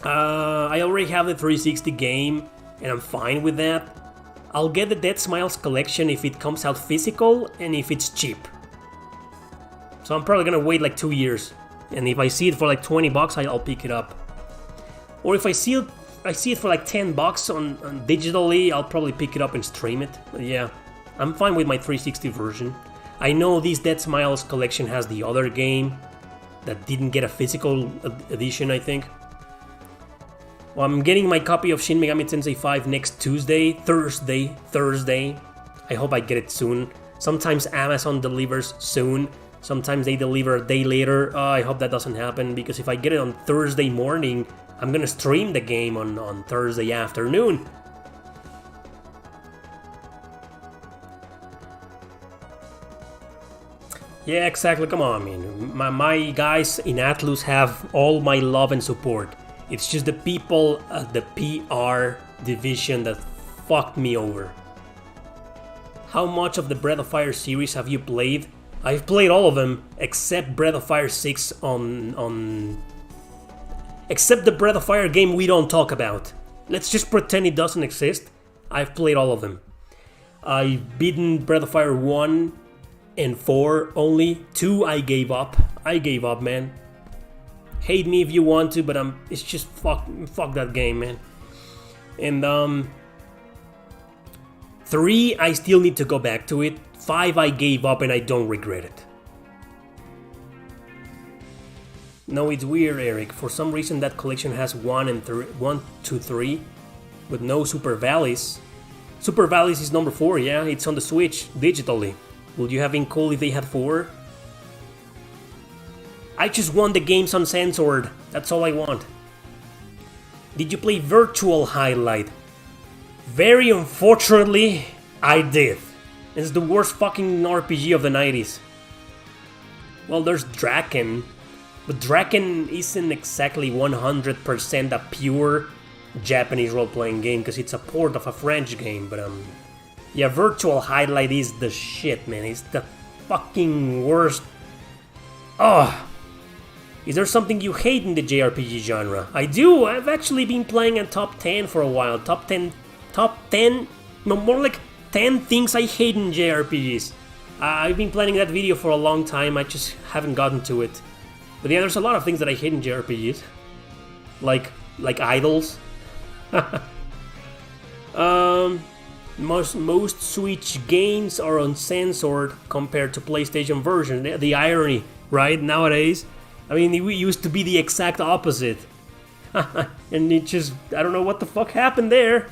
I already have the 360 game, and I'm fine with that. I'll get the Dead Smiles collection if it comes out physical and if it's cheap. So I'm probably gonna wait like 2 years. And if I see it for like $20, I'll pick it up. Or if I see it for like $10 on digitally, I'll probably pick it up and stream it. But yeah, I'm fine with my 360 version. I know this Dead Smiles collection has the other game that didn't get a physical edition, I think. Well, I'm getting my copy of Shin Megami Tensei 5 next Thursday. I hope I get it soon. Sometimes Amazon delivers soon. Sometimes they deliver a day later. I hope that doesn't happen, because if I get it on Thursday morning, I'm gonna stream the game on Thursday afternoon. Yeah, exactly, come on, man. My guys in Atlus have all my love and support. It's just the people at the PR division that fucked me over. How much of the Breath of Fire series have you played? I've played all of them, except Breath of Fire 6 except the Breath of Fire game we don't talk about. Let's just pretend it doesn't exist. I've played all of them. I've beaten Breath of Fire 1 and 4 only. 2 I gave up. I gave up, man. Hate me if you want to, but it's just fuck that game, man. And 3 I still need to go back to it. 5 I gave up and I don't regret it. No, it's weird, Eric. For some reason that collection has 1 to 3, with no Super Valleys. Super Valleys is number 4, yeah? It's on the Switch, digitally. Would you have been cool if they had 4? I just want the games uncensored. That's all I want. Did you play Virtual Highlight? Very unfortunately, I did. It's the worst fucking RPG of the 90s. Well, there's Draken. But Draken isn't exactly 100% a pure Japanese role-playing game, because it's a port of a French game, but yeah, Virtual Highlight is the shit, man. It's the fucking worst. Oh, is there something you hate in the JRPG genre? I do. I've actually been playing a top 10 for a while. Top 10, no, more like 10 things I hate in JRPGs. I've been planning that video for a long time. I just haven't gotten to it. But yeah, there's a lot of things that I hate in JRPGs. Like idols. Most Switch games are uncensored compared to PlayStation version. The irony, right? Nowadays, I mean, it used to be the exact opposite. And it just, I don't know what the fuck happened there.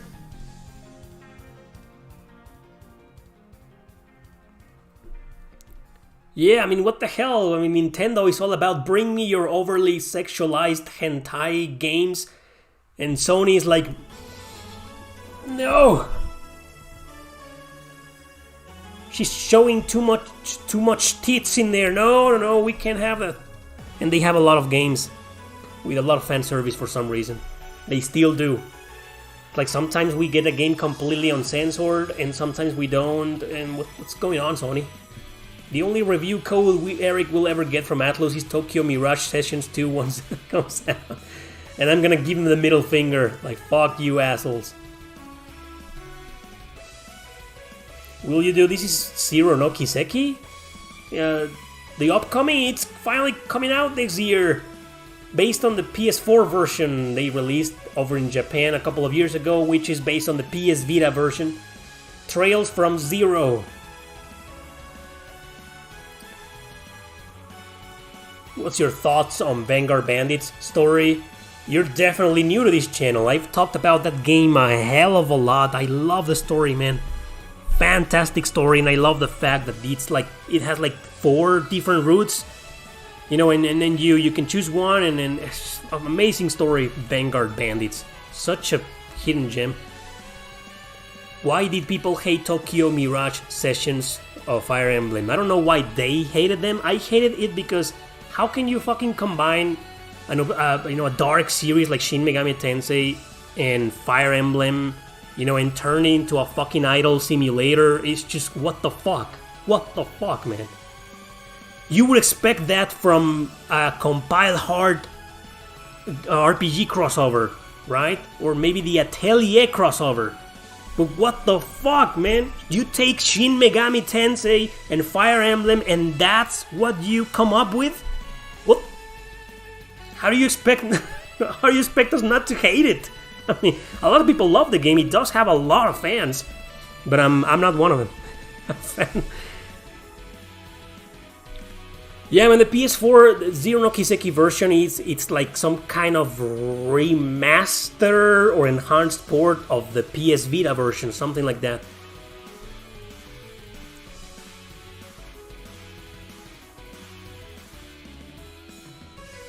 Yeah, I mean, what the hell? I mean, Nintendo is all about bring me your overly sexualized hentai games, and Sony is like, no! she's showing too much tits in there. No, we can't have that. And they have a lot of games with a lot of fan service for some reason. They still do. Like sometimes we get a game completely uncensored, and sometimes we don't. And what's going on, Sony? The only review code Erick will ever get from Atlus is Tokyo Mirage Sessions 2 once it comes out. And I'm gonna give him the middle finger, like fuck you assholes. Will you do this? Is Zero no Kiseki? The upcoming, it's finally coming out this year. Based on the PS4 version they released over in Japan a couple of years ago, which is based on the PS Vita version. Trails from Zero. What's your thoughts on Vanguard Bandits story? You're definitely new to this channel. I've talked about that game a hell of a lot. I love the story, man. Fantastic story, and I love the fact that it has like 4 different routes. You know, and then you can choose one, and then it's an amazing story, Vanguard Bandits. Such a hidden gem. Why did people hate Tokyo Mirage Sessions of Fire Emblem? I don't know why they hated them. I hated it because how can you fucking combine a dark series like Shin Megami Tensei and Fire Emblem, and turn it into a fucking idol simulator? It's just, what the fuck? What the fuck, man? You would expect that from a compiled hard RPG crossover, right? Or maybe the Atelier crossover. But what the fuck, man? You take Shin Megami Tensei and Fire Emblem and that's what you come up with? What? How do you expect us not to hate it? I mean, a lot of people love the game. It does have a lot of fans, but I'm not one of them. Yeah, man, the PS4 Zero no Kiseki version it's like some kind of remaster or enhanced port of the PS Vita version, something like that.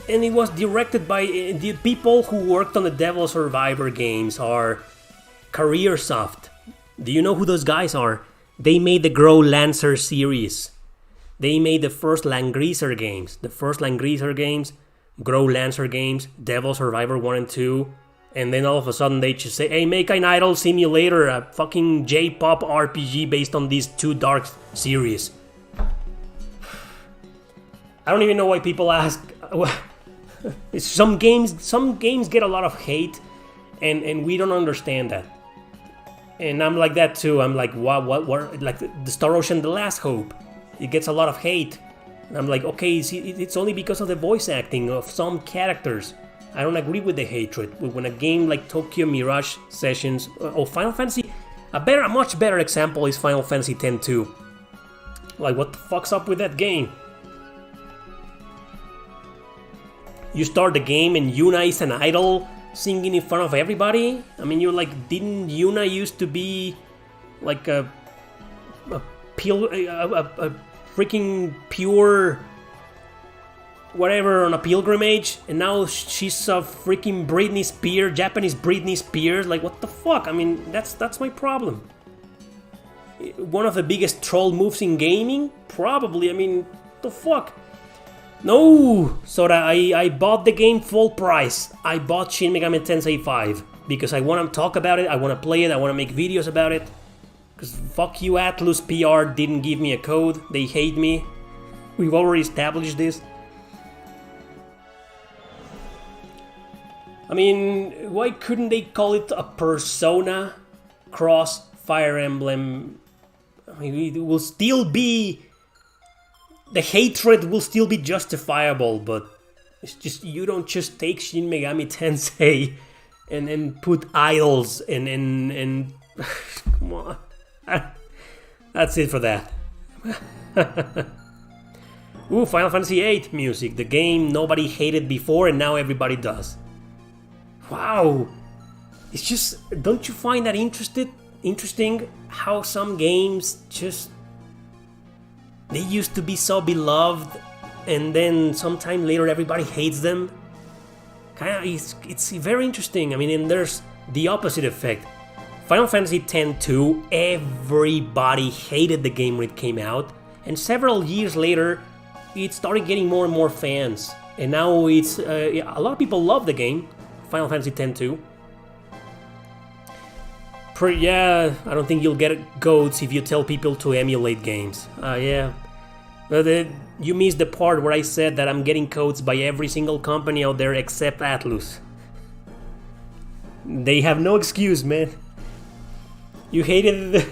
And it was directed by the people who worked on the Devil Survivor games are Careersoft. Do you know who those guys are? They made the Grow Lancer series. They made the first Langreaser games. Grow Lancer games, Devil Survivor 1 and 2. And then all of a sudden they just say, hey, make an idol simulator, a fucking J-pop RPG based on these 2 dark series. I don't even know why people ask. Some games get a lot of hate, and we don't understand that. And I'm like that too. I'm like, what? Like the Star Ocean: The Last Hope. It gets a lot of hate. And I'm like, okay, it's only because of the voice acting of some characters. I don't agree with the hatred. But when a game like Tokyo Mirage Sessions or Final Fantasy, a much better example is Final Fantasy X-2. Like, what the fuck's up with that game? You start the game and Yuna is an idol singing in front of everybody? I mean, you're like, didn't Yuna used to be like a freaking pure whatever on a pilgrimage, and now she's a freaking Britney Spears, Japanese Britney Spears? Like, what the fuck? I mean, that's my problem. One of the biggest troll moves in gaming? Probably. I mean, what the fuck? No, Sora, I bought the game full price. I bought Shin Megami Tensei 5 because I want to talk about it, I want to play it, I want to make videos about it. Because fuck you, Atlus PR didn't give me a code. They hate me. We've already established this. I mean, why couldn't they call it a Persona cross Fire Emblem? I mean, it will still be... The hatred will still be justifiable, but it's just, you don't just take Shin Megami Tensei and put idols and come on. That's it for that. Ooh, Final Fantasy VIII music. The game nobody hated before and now everybody does. Wow. It's just, don't you find that interesting how some games just... They used to be so beloved and then sometime later everybody hates them? It's very interesting. I mean, and there's the opposite effect. Final Fantasy X-2, everybody hated the game when it came out, and several years later, it started getting more and more fans. And now it's a lot of people love the game, Final Fantasy X-2. Yeah, I don't think you'll get goats if you tell people to emulate games. Yeah. But you missed the part where I said that I'm getting codes by every single company out there except Atlus. They have no excuse, man. You hated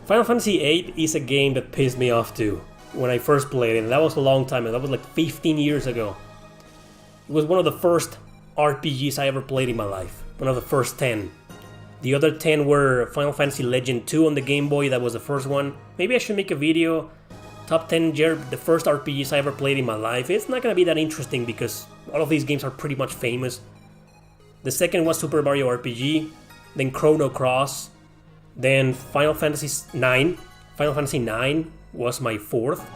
Final Fantasy VIII is a game that pissed me off too when I first played it. That was a long time ago. That was like 15 years ago. It was one of the first RPGs I ever played in my life. One of the first 10. The other 10 were Final Fantasy Legend 2 on the Game Boy. That was the first one. Maybe I should make a video. Top 10 the first RPGs I ever played in my life. It's not gonna be that interesting because all of these games are pretty much famous. The second was Super Mario RPG. Then Chrono Cross. Then Final Fantasy IX. Final Fantasy IX was my fourth.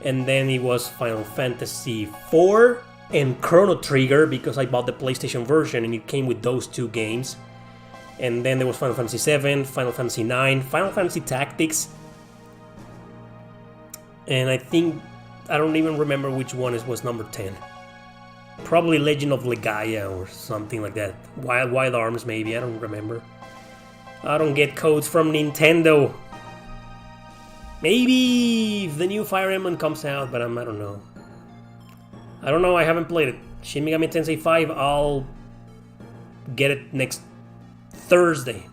And then it was Final Fantasy IV and Chrono Trigger because I bought the PlayStation version and it came with those two games. And then there was Final Fantasy VII, Final Fantasy IX, Final Fantasy Tactics. And I don't even remember which one was number 10. Probably Legend of Legaia or something like that. Wild Arms maybe, I don't remember. I don't get codes from Nintendo. Maybe if the new Fire Emblem comes out, but I don't know. I don't know, I haven't played it. Shin Megami Tensei 5, I'll get it next Thursday.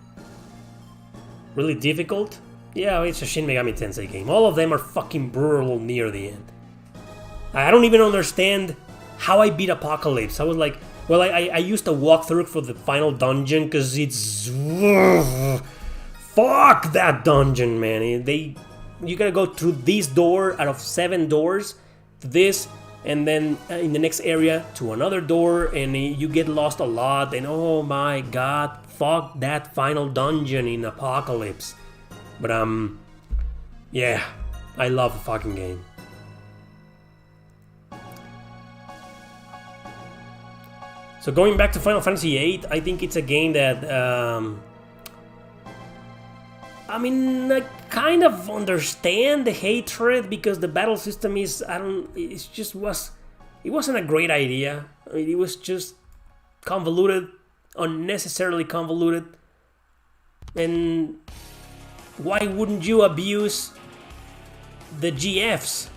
Really difficult? Yeah, it's a Shin Megami Tensei game. All of them are fucking brutal near the end. I don't even understand how I beat Apocalypse. I was like, well, I used to walk through for the final dungeon because it's... Fuck that dungeon, man. You gotta go through this door out of 7 doors, to this, and then in the next area to another door, and you get lost a lot, and oh my god, fuck that final dungeon in Apocalypse. But yeah, I love the fucking game. So going back to Final Fantasy VIII, I think it's a game that, I kind of understand the hatred because the battle system is, it wasn't a great idea. It was just convoluted, unnecessarily convoluted. And why wouldn't you abuse the GFs?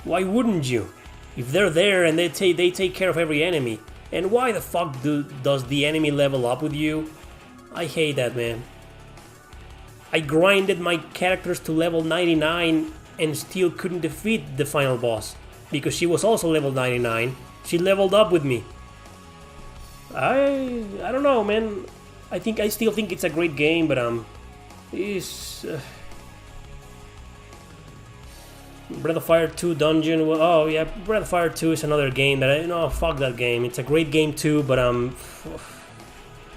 Why wouldn't you? If they're there and they take care of every enemy. And why the fuck does the enemy level up with you? I hate that, man. I grinded my characters to level 99 and still couldn't defeat the final boss. Because she was also level 99. She leveled up with me. I don't know, man. I still think it's a great game, but Breath of Fire 2 Dungeon. Oh yeah, Breath of Fire 2 is another game that fuck that game. It's a great game too, but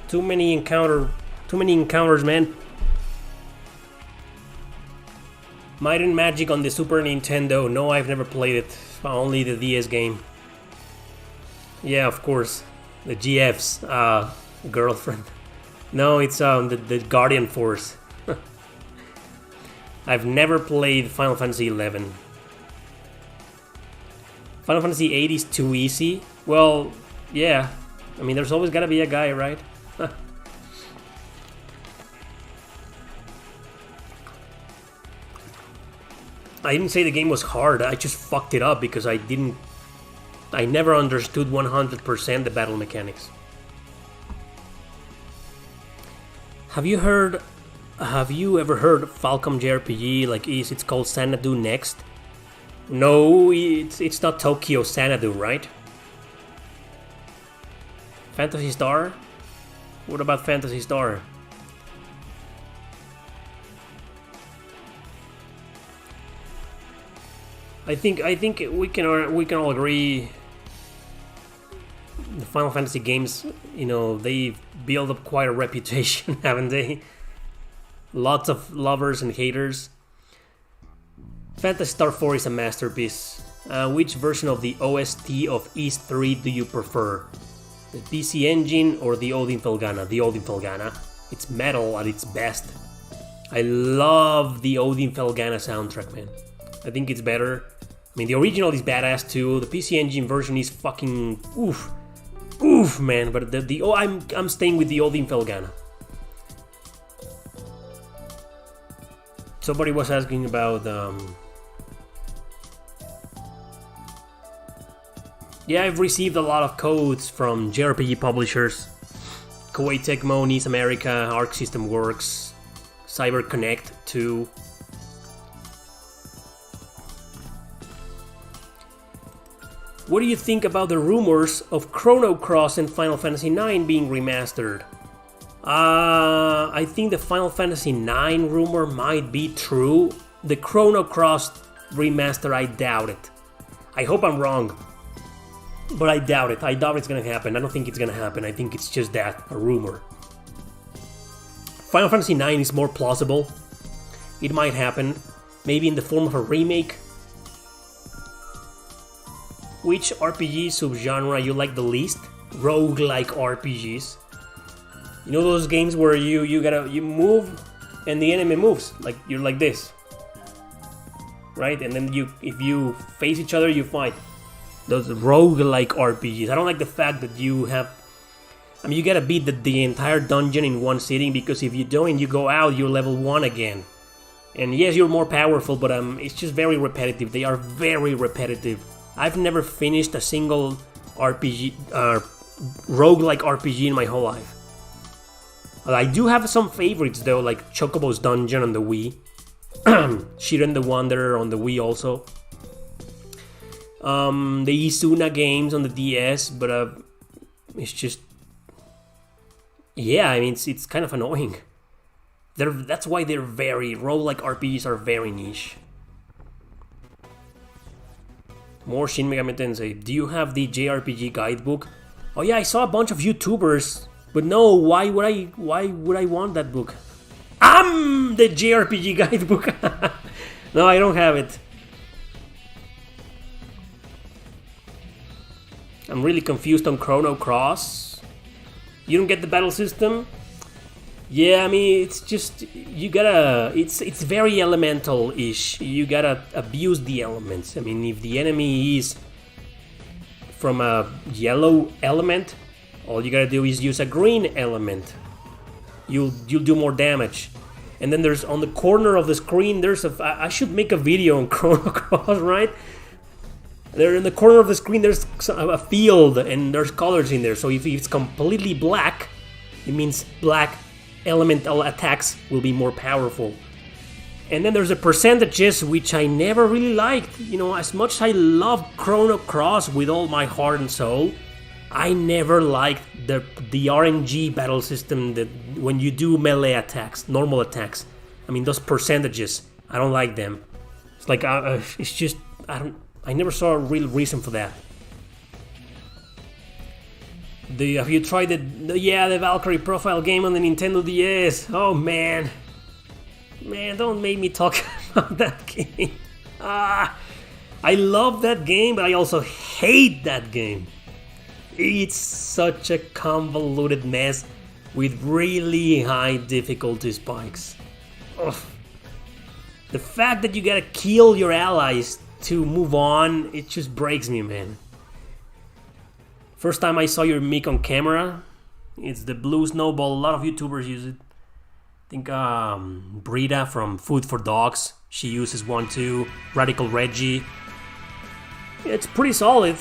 too many encounters, man. Might and Magic on the Super Nintendo. No, I've never played it. Only the DS game. Yeah, of course. The GF's girlfriend. No, it's the Guardian Force. I've never played Final Fantasy XI. Final Fantasy VIII is too easy. Well, yeah. There's always gotta be a guy, right? I didn't say the game was hard. I just fucked it up because I never understood 100% the battle mechanics. Have you ever heard Falcom JRPG? It's called Xanadu Next? No, it's not Tokyo Xanadu, right? Phantasy Star? What about Phantasy Star? I think we can all agree. The Final Fantasy games, they build up quite a reputation, haven't they? Lots of lovers and haters. Phantasy Star 4 is a masterpiece. Which version of the OST of East 3 do you prefer? The PC Engine or the Odin Felgana? The Odin Felgana. It's metal at its best. I love the Odin Felgana soundtrack, man. I think it's better. I mean, the original is badass too. The PC Engine version is fucking oof, man. But I'm staying with the Odin Felgana. Somebody was asking about yeah, I've received a lot of codes from JRPG publishers. Koei Tecmo, NIS America, Arc System Works, Cyber Connect 2. What do you think about the rumors of Chrono Cross and Final Fantasy IX being remastered? I think the Final Fantasy IX rumor might be true. The Chrono Cross remaster, I doubt it. I hope I'm wrong. But I doubt it. I doubt it's gonna happen. I don't think it's gonna happen. I think it's just that, a rumor. Final Fantasy IX is more plausible. It might happen. Maybe in the form of a remake. Which RPG subgenre you like the least? Roguelike RPGs. You know those games where you move and the enemy moves, like you're like this, right? And then if you face each other, you fight. Those roguelike RPGs. I don't like the fact that you gotta beat the entire dungeon in one sitting, because if you don't, you go out, you're level 1 again. And yes, you're more powerful, but it's just very repetitive. They are very repetitive. I've never finished a single RPG, roguelike RPG in my whole life. I do have some favorites though, like Chocobo's Dungeon on the Wii, Shiren the Wanderer on the Wii also, the Isuna games on the DS, but it's just, yeah, I mean it's kind of annoying. That's why they're roguelike RPGs are very niche. More Shin Megami Tensei. Do you have the JRPG guidebook? Oh yeah, I saw a bunch of YouTubers. But no, why would I want that book? I'm the JRPG guidebook. No, I don't have it. I'm really confused on Chrono Cross. You don't get the battle system? Yeah, I mean, it's just, you gotta, it's very elemental-ish. You gotta abuse the elements. I mean, if the enemy is from a yellow element, all you gotta do is use a green element. You'll do more damage. And then there's, on the corner of the screen, there's I should make a video on Chrono Cross, right? There in the corner of the screen, there's a field, and there's colors in there. So if it's completely black, it means black elemental attacks will be more powerful. And then there's the percentages, which I never really liked. You know, as much as I love Chrono Cross with all my heart and soul, I never liked the RNG battle system that when you do melee attacks, normal attacks. I mean, those percentages, I don't like them. It's like, it's just, I never saw a real reason for that. Have you tried the Valkyrie profile game on the Nintendo DS? Oh man. Man, don't make me talk about that game. I love that game, but I also hate that game. It's such a convoluted mess with really high difficulty spikes. Ugh. The fact that you gotta kill your allies to move on, it just breaks me, man. First time I saw your mic on camera, it's the blue snowball. A lot of YouTubers use it. I think Brita from Food for Dogs, she uses one too. Radical Reggie. It's pretty solid.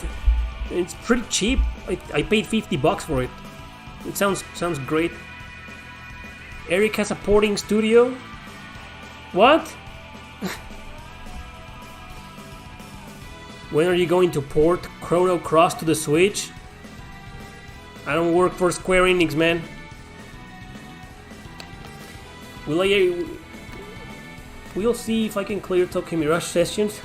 It's pretty cheap. I paid $50 for it. It sounds great. Erick has a porting studio? What? When are you going to port Chrono Cross to the Switch? I don't work for Square Enix, man. We'll see if I can clear Tokyo Mirage Sessions.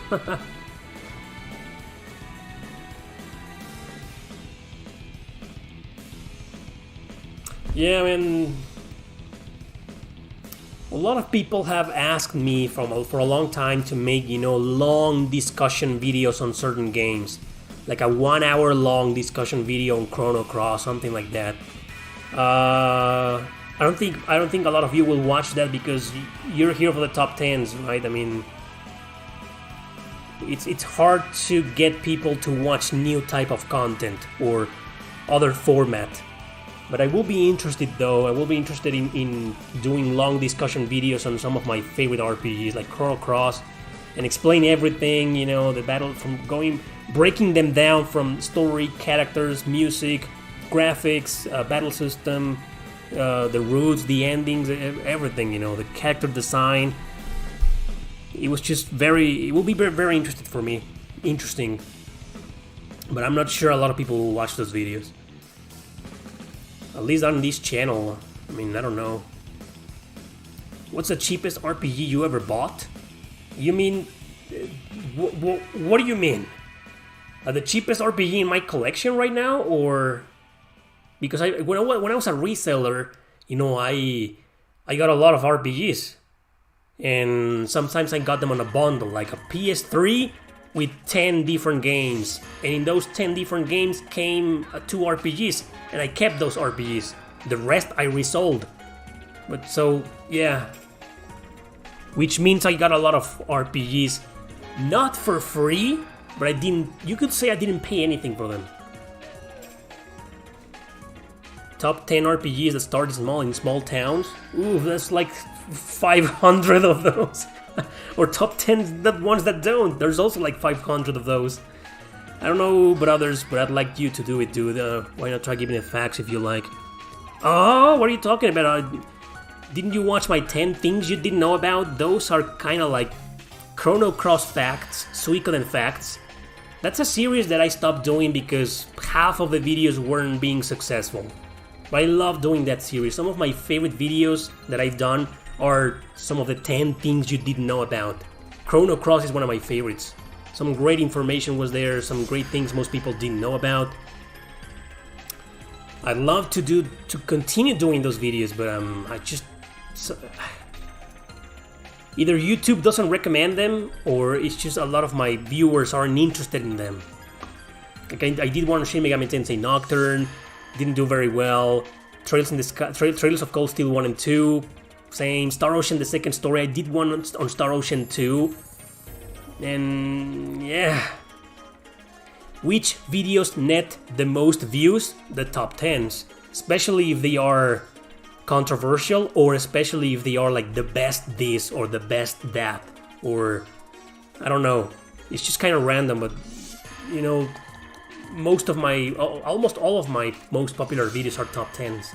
Yeah, I mean, a lot of people have asked me for a long time to make, long discussion videos on certain games. like a 1 hour long discussion video on Chrono Cross, something like that. I don't think a lot of you will watch that because you're here for the top 10s, right? I mean, it's hard to get people to watch new type of content or other format. But I will be interested though. I will be interested in doing long discussion videos on some of my favorite RPGs like Chrono Cross and explain everything, you know, the battle from breaking them down from story, characters, music, graphics, battle system, the roots, the endings, everything, you know, the character design. It was just it will be very, very interesting. But I'm not sure a lot of people will watch those videos. At least on this channel. I mean, I don't know. What's the cheapest RPG you ever bought? You mean... what do you mean? The cheapest RPG in my collection right now? Or... Because when I was a reseller, you know, I got a lot of RPGs. And sometimes I got them on a bundle, like a PS3 with 10 different games. And in those 10 different games came 2 RPGs. And I kept those RPGs. The rest I resold. But so, yeah. Which means I got a lot of RPGs. Not for free, but you could say I didn't pay anything for them. Top 10 RPGs that started small in small towns. Ooh, that's like 500 of those. Or top 10 ones that don't. There's also like 500 of those. I don't know about others, but I'd like you to do it, dude. Why not try giving the facts if you like? Oh, what are you talking about? Didn't you watch my 10 things you didn't know about? Those are kind of like Chrono Cross facts, Suikoden facts. That's a series that I stopped doing because half of the videos weren't being successful. But I love doing that series. Some of my favorite videos that I've done are some of the 10 things you didn't know about. Chrono Cross is one of my favorites. Some great information was there, some great things most people didn't know about. I'd love to continue doing those videos, but either YouTube doesn't recommend them, or it's just a lot of my viewers aren't interested in them. Like I did one on Shin Megami Tensei Nocturne, didn't do very well. Trails of Cold Steel 1 and 2, same. Star Ocean, the second story, I did one on Star Ocean 2. And yeah. Which videos net the most views? The top 10s. Especially if they are controversial, or especially if they are like the best this or the best that. Or, I don't know. It's just kind of random, but you know, almost all of my most popular videos are top 10s.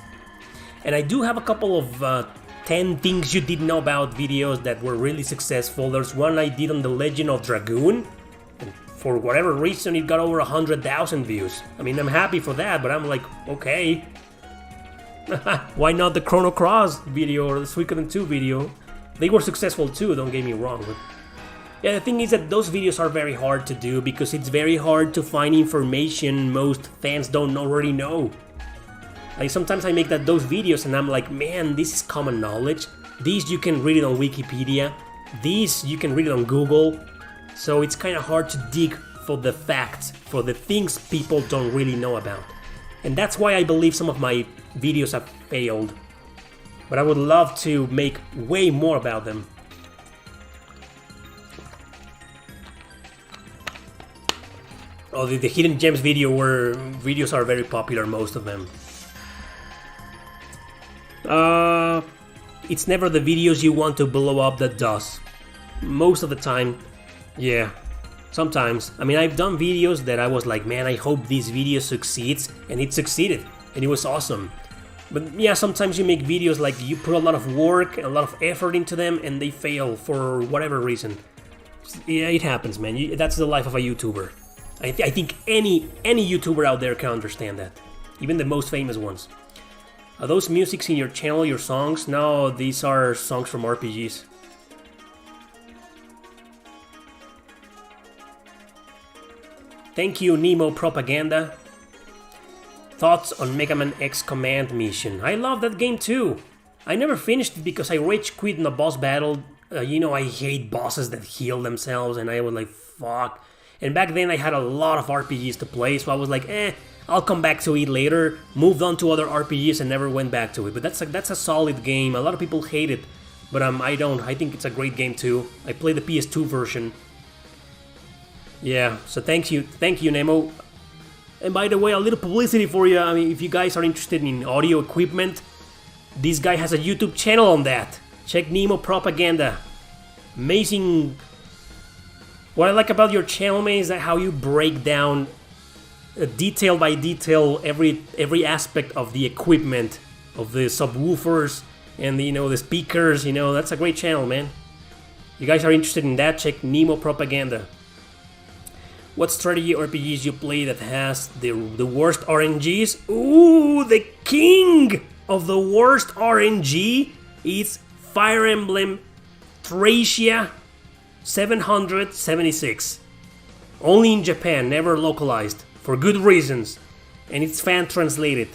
And I do have a couple of 10 things you didn't know about videos that were really successful. There's one I did on the Legend of Dragoon, and for whatever reason it got over 100,000 views. I mean, I'm happy for that, but I'm like, okay. Why not the Chrono Cross video or the Suikoden 2 video? They were successful too, don't get me wrong. But yeah, the thing is that those videos are very hard to do because it's very hard to find information most fans don't already know. Like sometimes I make those videos and I'm like, man, this is common knowledge. These you can read it on Wikipedia. These you can read it on Google. So it's kind of hard to dig for the facts, for the things people don't really know about. And that's why I believe some of my videos have failed. But I would love to make way more about them. Oh, the Hidden Gems videos are very popular, most of them. It's never the videos you want to blow up that does. Most of the time, yeah. Sometimes. I mean, I've done videos that I was like, man, I hope this video succeeds, and it succeeded, and it was awesome. But yeah, sometimes you make videos like you put a lot of work and a lot of effort into them, and they fail for whatever reason. Yeah, it happens, man. That's the life of a YouTuber. I think any YouTuber out there can understand that. Even the most famous ones. Are those musics in your channel your songs? No, these are songs from RPGs. Thank you, Nemo Propaganda. Thoughts on Mega Man X Command Mission? I love that game too. I never finished it because I rage quit in a boss battle. You know, I hate bosses that heal themselves, and I was like, fuck. And back then I had a lot of RPGs to play, so I was like, I'll come back to it later. Moved on to other RPGs and never went back to it. But that's a solid game. A lot of people hate it, but I don't. I think it's a great game too. I played the PS2 version. Yeah, so thank you, Nemo. And by the way, a little publicity for you. I mean, if you guys are interested in audio equipment, this guy has a YouTube channel on that. Check Nemo Propaganda. Amazing. What I like about your channel, man, is that how you break down detail by detail every aspect of the equipment, of the subwoofers and the speakers. That's a great channel, man. You guys are interested in that? Check Nemo Propaganda. What strategy RPGs you play that has the worst RNGs? Ooh, the king of the worst RNG is Fire Emblem Thracia 776. Only in Japan, never localized, for good reasons, and it's fan translated.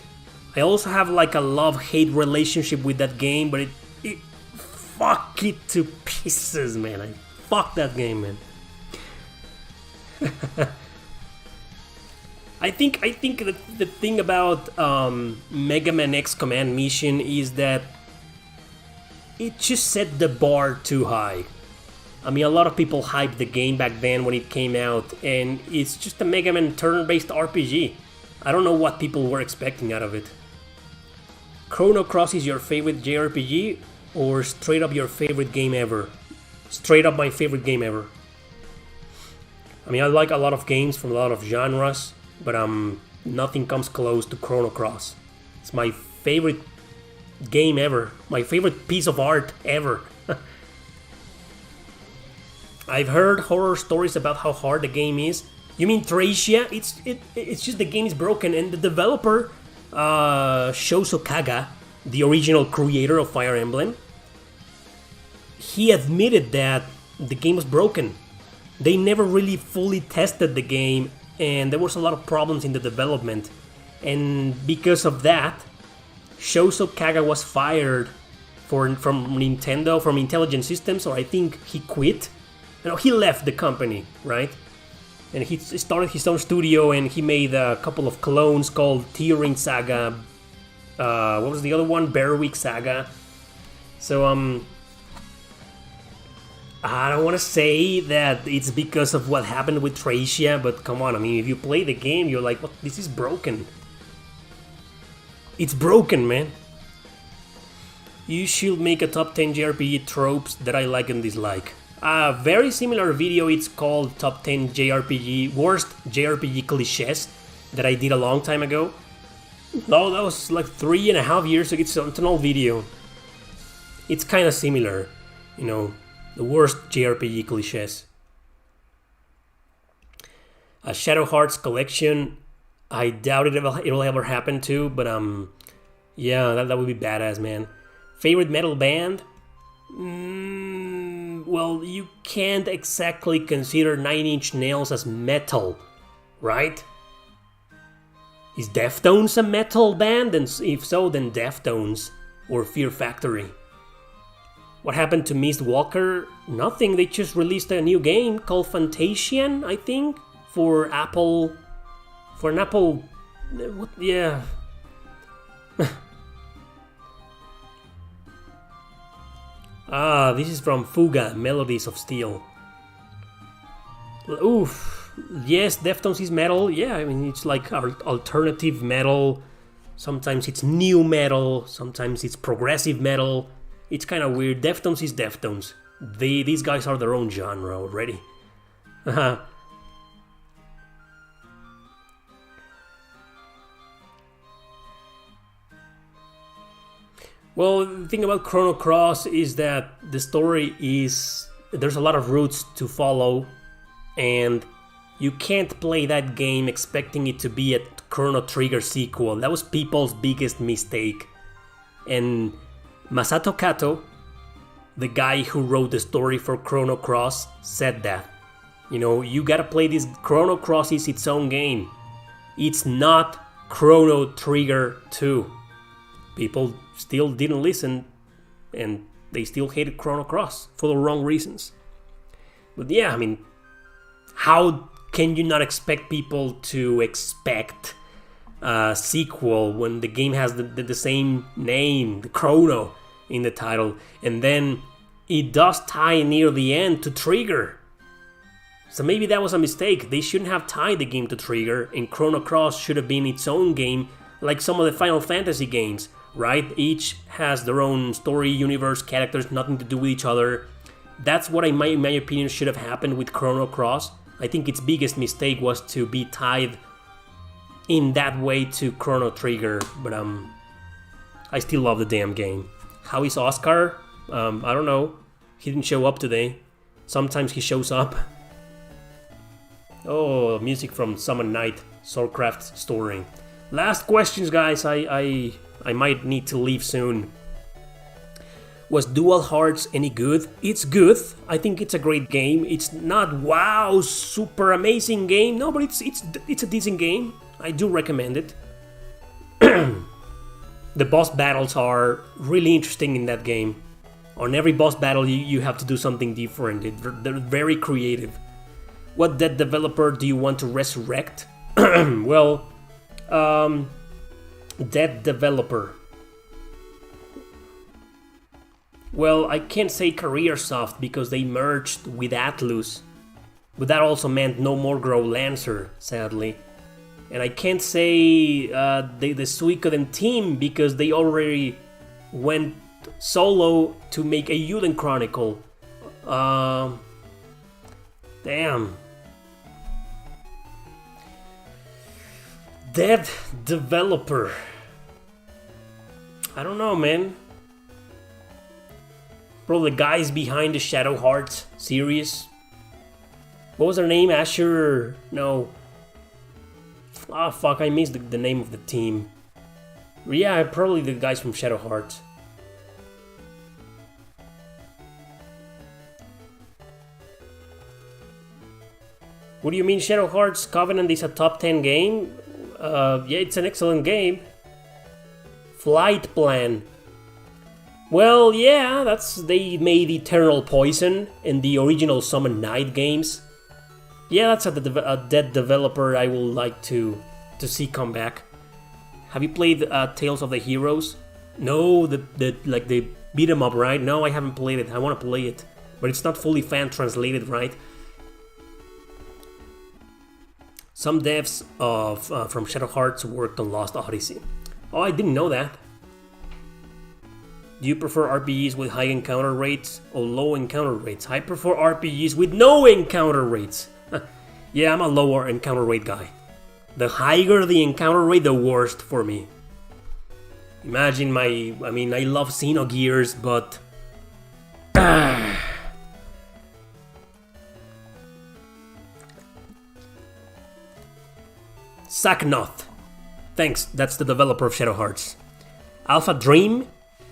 I also have like a love-hate relationship with that game, but it fuck it to pieces, man. I fuck that game, man. I think the thing about Mega Man X Command Mission is that it just set the bar too high. I mean, a lot of people hyped the game back then when it came out, and it's just a Mega Man turn-based RPG. I don't know what people were expecting out of it. Chrono Cross is your favorite JRPG, or straight up your favorite game ever? Straight up my favorite game ever. I mean, I like a lot of games from a lot of genres, but nothing comes close to Chrono Cross. It's my favorite game ever. My favorite piece of art ever. I've heard horror stories about how hard the game is. You mean Thracia? It's just the game is broken, and the developer, Shoso Kaga, the original creator of Fire Emblem, he admitted that the game was broken. They never really fully tested the game, and there was a lot of problems in the development. And because of that, Shoso Kaga was fired from Nintendo, from Intelligent Systems, or I think he quit. No, he left the company, right? And he started his own studio, and he made a couple of clones called Tearing Saga. What was the other one? Bearwick Saga. So, I don't want to say that it's because of what happened with Thracia, but come on, I mean, if you play the game, you're like, what? This is broken. It's broken, man. You should make a top 10 JRPG tropes that I like and dislike. A very similar video, it's called Top 10 Worst JRPG Cliches, that I did a long time ago. No, that was like 3.5 years ago. It's an old video. It's kind of similar, the worst JRPG cliches. A Shadow Hearts collection, I doubt it'll ever happen too, but yeah, that would be badass, man. Favorite metal band? Well, you can't exactly consider Nine Inch Nails as metal, right? Is Deftones a metal band? And if so, then Deftones or Fear Factory. What happened to Mist Walker? Nothing, they just released a new game called Fantasian, I think, for Apple. For an Apple. What? Yeah. This is from Fuga, Melodies of Steel. Oof. Yes, Deftones is metal. Yeah, I mean, it's like alternative metal. Sometimes it's new metal. Sometimes it's progressive metal. It's kind of weird. Deftones is Deftones. These guys are their own genre already. Well, the thing about Chrono Cross is that the story is... There's a lot of routes to follow, and you can't play that game expecting it to be a Chrono Trigger sequel. That was people's biggest mistake. And Masato Kato, the guy who wrote the story for Chrono Cross, said that. You gotta play this. Chrono Cross is its own game. It's not Chrono Trigger 2. People still didn't listen, and they still hated Chrono Cross for the wrong reasons. But yeah, I mean, how can you not expect people to expect a sequel when the game has the same name, the Chrono, in the title, and then it does tie near the end to Trigger. So maybe that was a mistake. They shouldn't have tied the game to Trigger, and Chrono Cross should have been its own game, like some of the Final Fantasy games, right? Each has their own story, universe, characters, nothing to do with each other. That's what, in my opinion, should have happened with Chrono Cross. I think its biggest mistake was to be tied in that way to Chrono Trigger, but I still love the damn game. How is Oscar? I don't know. He didn't show up today. Sometimes he shows up. Oh, music from Summon Night, Soulcraft Story. Last questions, guys. I might need to leave soon. Was Dual Hearts any good? It's good. I think it's a great game. It's not wow, super amazing game. No, but it's a decent game. I do recommend it. The boss battles are really interesting in that game. On every boss battle, you have to do something different. They're very creative. What dead developer do you want to resurrect? Well, dead developer. Well, I can't say CareerSoft because they merged with Atlus. But that also meant no more Grow Lancer, sadly. And I can't say the Suikoden team because they already went solo to make a Yuden Chronicle. Damn. Dead developer. I don't know, man. Bro, the guys behind the Shadow Hearts series. What was their name? Asher? No. Ah, fuck, I missed the name of the team. Yeah, probably the guys from Shadow Hearts. What do you mean Shadow Hearts Covenant is a top 10 game? Yeah, it's an excellent game. Flight Plan. Well, yeah, they made Eternal Poison in the original Summon Night games. Yeah, that's a dead developer I would like to see come back. Have you played Tales of the Heroes? No, the beat 'em up, right? No, I haven't played it. I want to play it, but it's not fully fan translated, right? Some devs from Shadow Hearts worked on Lost Odyssey. Oh, I didn't know that. Do you prefer RPGs with high encounter rates or low encounter rates? I prefer RPGs with no encounter rates. Yeah, I'm a lower encounter rate guy. The higher the encounter rate, the worst for me. Imagine I love Xenogears, but... Saknoth. Thanks, that's the developer of Shadow Hearts. Alpha Dream?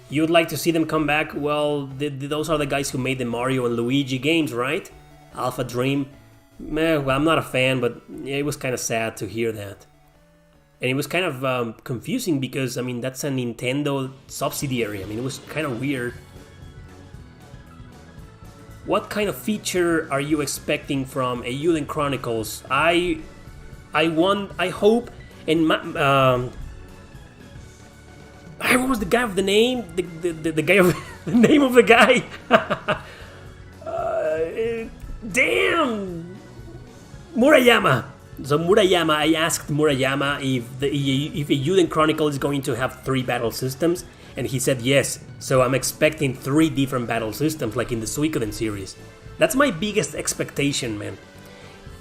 You'd like to see them come back? Well, those are the guys who made the Mario and Luigi games, right? Alpha Dream? Well, I'm not a fan, but it was kind of sad to hear that. And it was kind of confusing because, that's a Nintendo subsidiary. It was kind of weird. What kind of feature are you expecting from a Yuden Chronicles? I hope, and what was the guy of the name? The guy of the name of the guy. Damn, Murayama. So Murayama, I asked Murayama if a Yuden Chronicle is going to have 3 battle systems, and he said yes. So I'm expecting 3 different battle systems, like in the Suikoden series. That's my biggest expectation, man.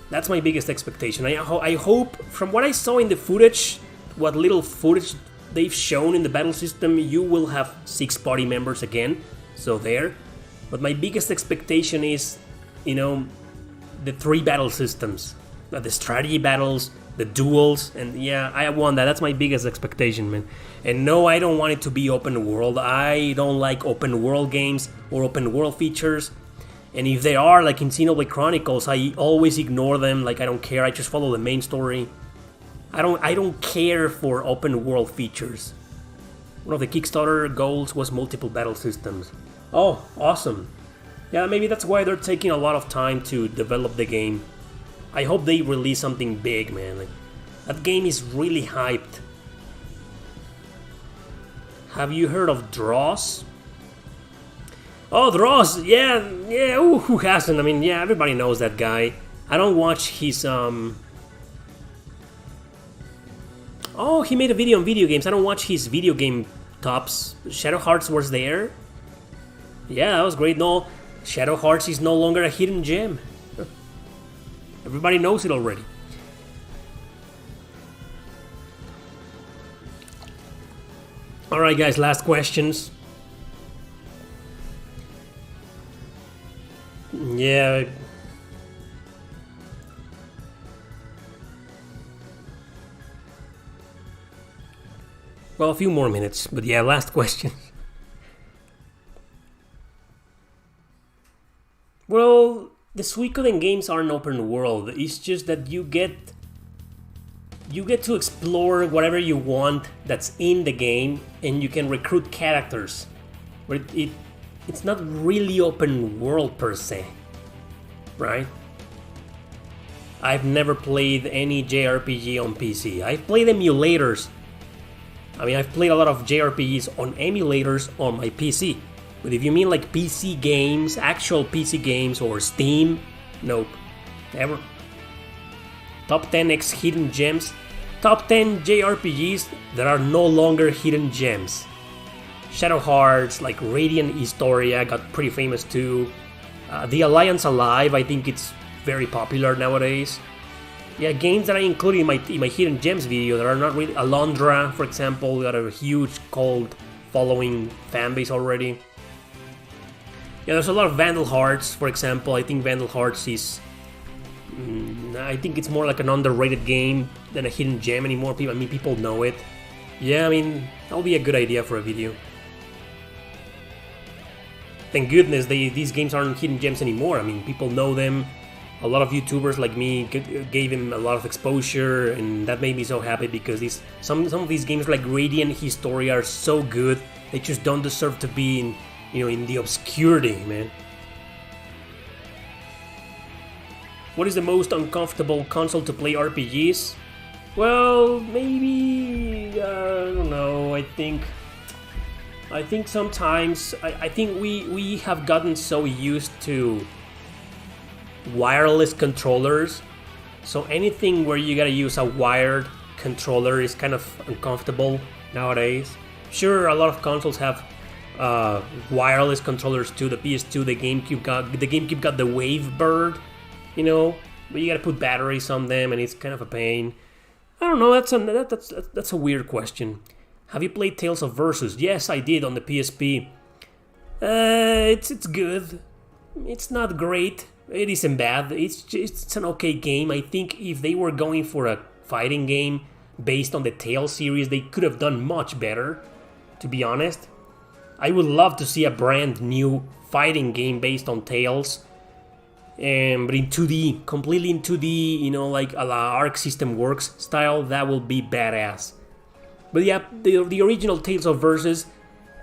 That's my biggest expectation. I hope, from what I saw in the footage, what little footage they've shown in the battle system, you will have 6 party members again. So there. But my biggest expectation is, the 3 battle systems. The strategy battles, the duels, and yeah, I want that. That's my biggest expectation, man. And no, I don't want it to be open world. I don't like open world games or open world features. And if they are, like in Xenoblade Chronicles, I always ignore them. Like, I don't care. I just follow the main story. I don't care for open world features. One of the Kickstarter goals was multiple battle systems. Oh, awesome. Yeah, maybe that's why they're taking a lot of time to develop the game. I hope they release something big, man. Like, that game is really hyped. Have you heard of Dross? Oh, Dross, yeah, ooh, who hasn't? I mean, yeah, everybody knows that guy. I don't watch his, Oh, he made a video on video games. I don't watch his video game tops. Shadow Hearts was there. Yeah, that was great. No, Shadow Hearts is no longer a hidden gem. Everybody knows it already. Alright guys, last questions. Yeah. Well, a few more minutes, but yeah, last question. Well, the Suikoden games aren't open world. It's just that you get to explore whatever you want that's in the game, and you can recruit characters. But it's not really open world per se, right? I've never played any JRPG on PC. I've played emulators. I mean, I've played a lot of JRPGs on emulators on my PC. But if you mean like PC games, actual PC games, or Steam, nope, never. Top 10 X hidden gems. Top 10 JRPGs that are no longer hidden gems. Shadow Hearts, like Radiant Historia, got pretty famous too. The Alliance Alive, I think it's very popular nowadays. Yeah, games that I included in my hidden gems video that are not really. Alondra, for example, got a huge cult following fan base already. Yeah, there's a lot of Vandal Hearts, for example. I think Vandal Hearts is. I think it's more like an underrated game than a hidden gem anymore. People know it. Yeah, I mean, that'll be a good idea for a video. Thank goodness these games aren't hidden gems anymore. I mean, people know them. A lot of YouTubers like me gave him a lot of exposure, and that made me so happy because some of these games like Radiant Historia are so good. They just don't deserve to be in the obscurity, man. What is the most uncomfortable console to play RPGs? Well, maybe I don't know. I think sometimes I think we have gotten so used to wireless controllers, so anything where you gotta use a wired controller is kind of uncomfortable nowadays. Sure, a lot of consoles have wireless controllers too. The PS2, the GameCube got the Wavebird, but you gotta put batteries on them, and it's kind of a pain. I don't know. That's a weird question. Have you played Tales of Versus? Yes, I did on the PSP. It's good. It's not great. It isn't bad. It's an okay game. I think if they were going for a fighting game based on the Tales series, they could have done much better, to be honest. I would love to see a brand new fighting game based on Tales, but in 2D, completely in 2D, like a la Arc System Works style. That will be badass. But yeah, the original Tales of Versus,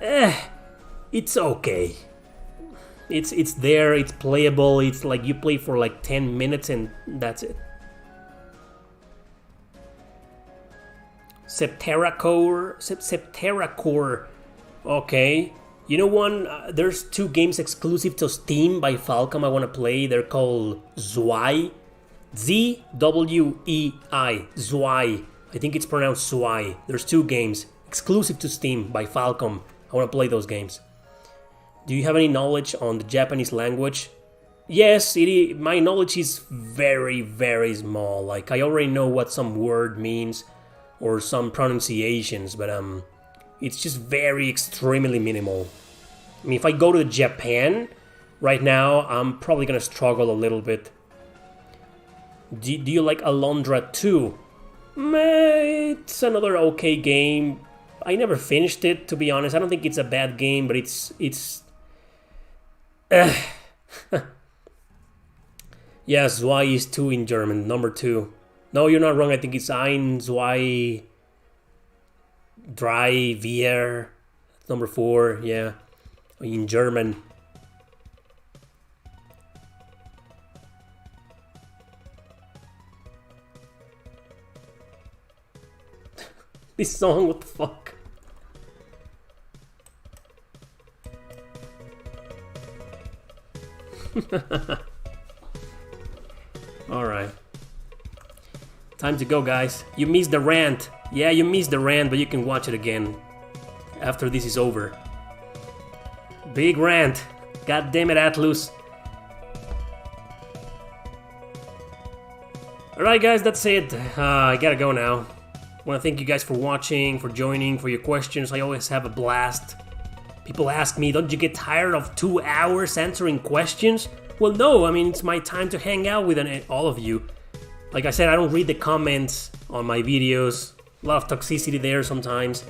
it's okay. It's there, it's playable, it's like you play for like 10 minutes and that's it. Septerracore. Okay. There's 2 games exclusive to Steam by Falcom I want to play. They're called Zwei. Z-W-E-I. Zwei. I think it's pronounced Zwei. There's 2 games exclusive to Steam by Falcom. I want to play those games. Do you have any knowledge on the Japanese language? Yes, my knowledge is very, very small. Like, I already know what some word means or some pronunciations, but it's just very extremely minimal. I mean, if I go to Japan right now, I'm probably gonna struggle a little bit. Do you like Alondra 2? It's another okay game. I never finished it, to be honest. I don't think it's a bad game, but it's yeah, Zwei is 2 in German, number 2. No, you're not wrong. I think it's Ein, Zwei, Drei, Wir, number 4, yeah, in German. This song, what the fuck? Alright. Time to go, guys. You missed the rant. Yeah, you missed the rant, but you can watch it again after this is over. Big rant. God damn it, Atlus. Alright, guys, that's it. I gotta go now. I want to thank you guys for watching, for joining, for your questions. I always have a blast. People ask me, don't you get tired of 2 hours answering questions? Well, no, I mean, it's my time to hang out with all of you. Like I said, I don't read the comments on my videos. A lot of toxicity there sometimes.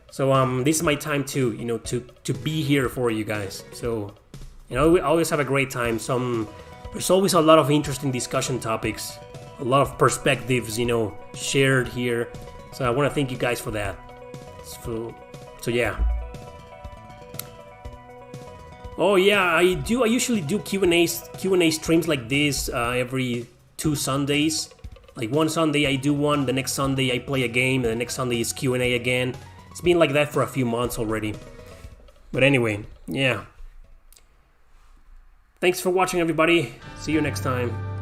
So this is my time to, you know, to be here for you guys. So, you know, we always have a great time. There's always a lot of interesting discussion topics. A lot of perspectives, you know, shared here. So I want to thank you guys for that. So yeah. Oh yeah, I usually do Q&A streams like this every 2 Sundays. Like one Sunday I do one, the next Sunday I play a game, and the next Sunday is Q&A again. It's been like that for a few months already. But anyway, yeah. Thanks for watching, everybody. See you next time.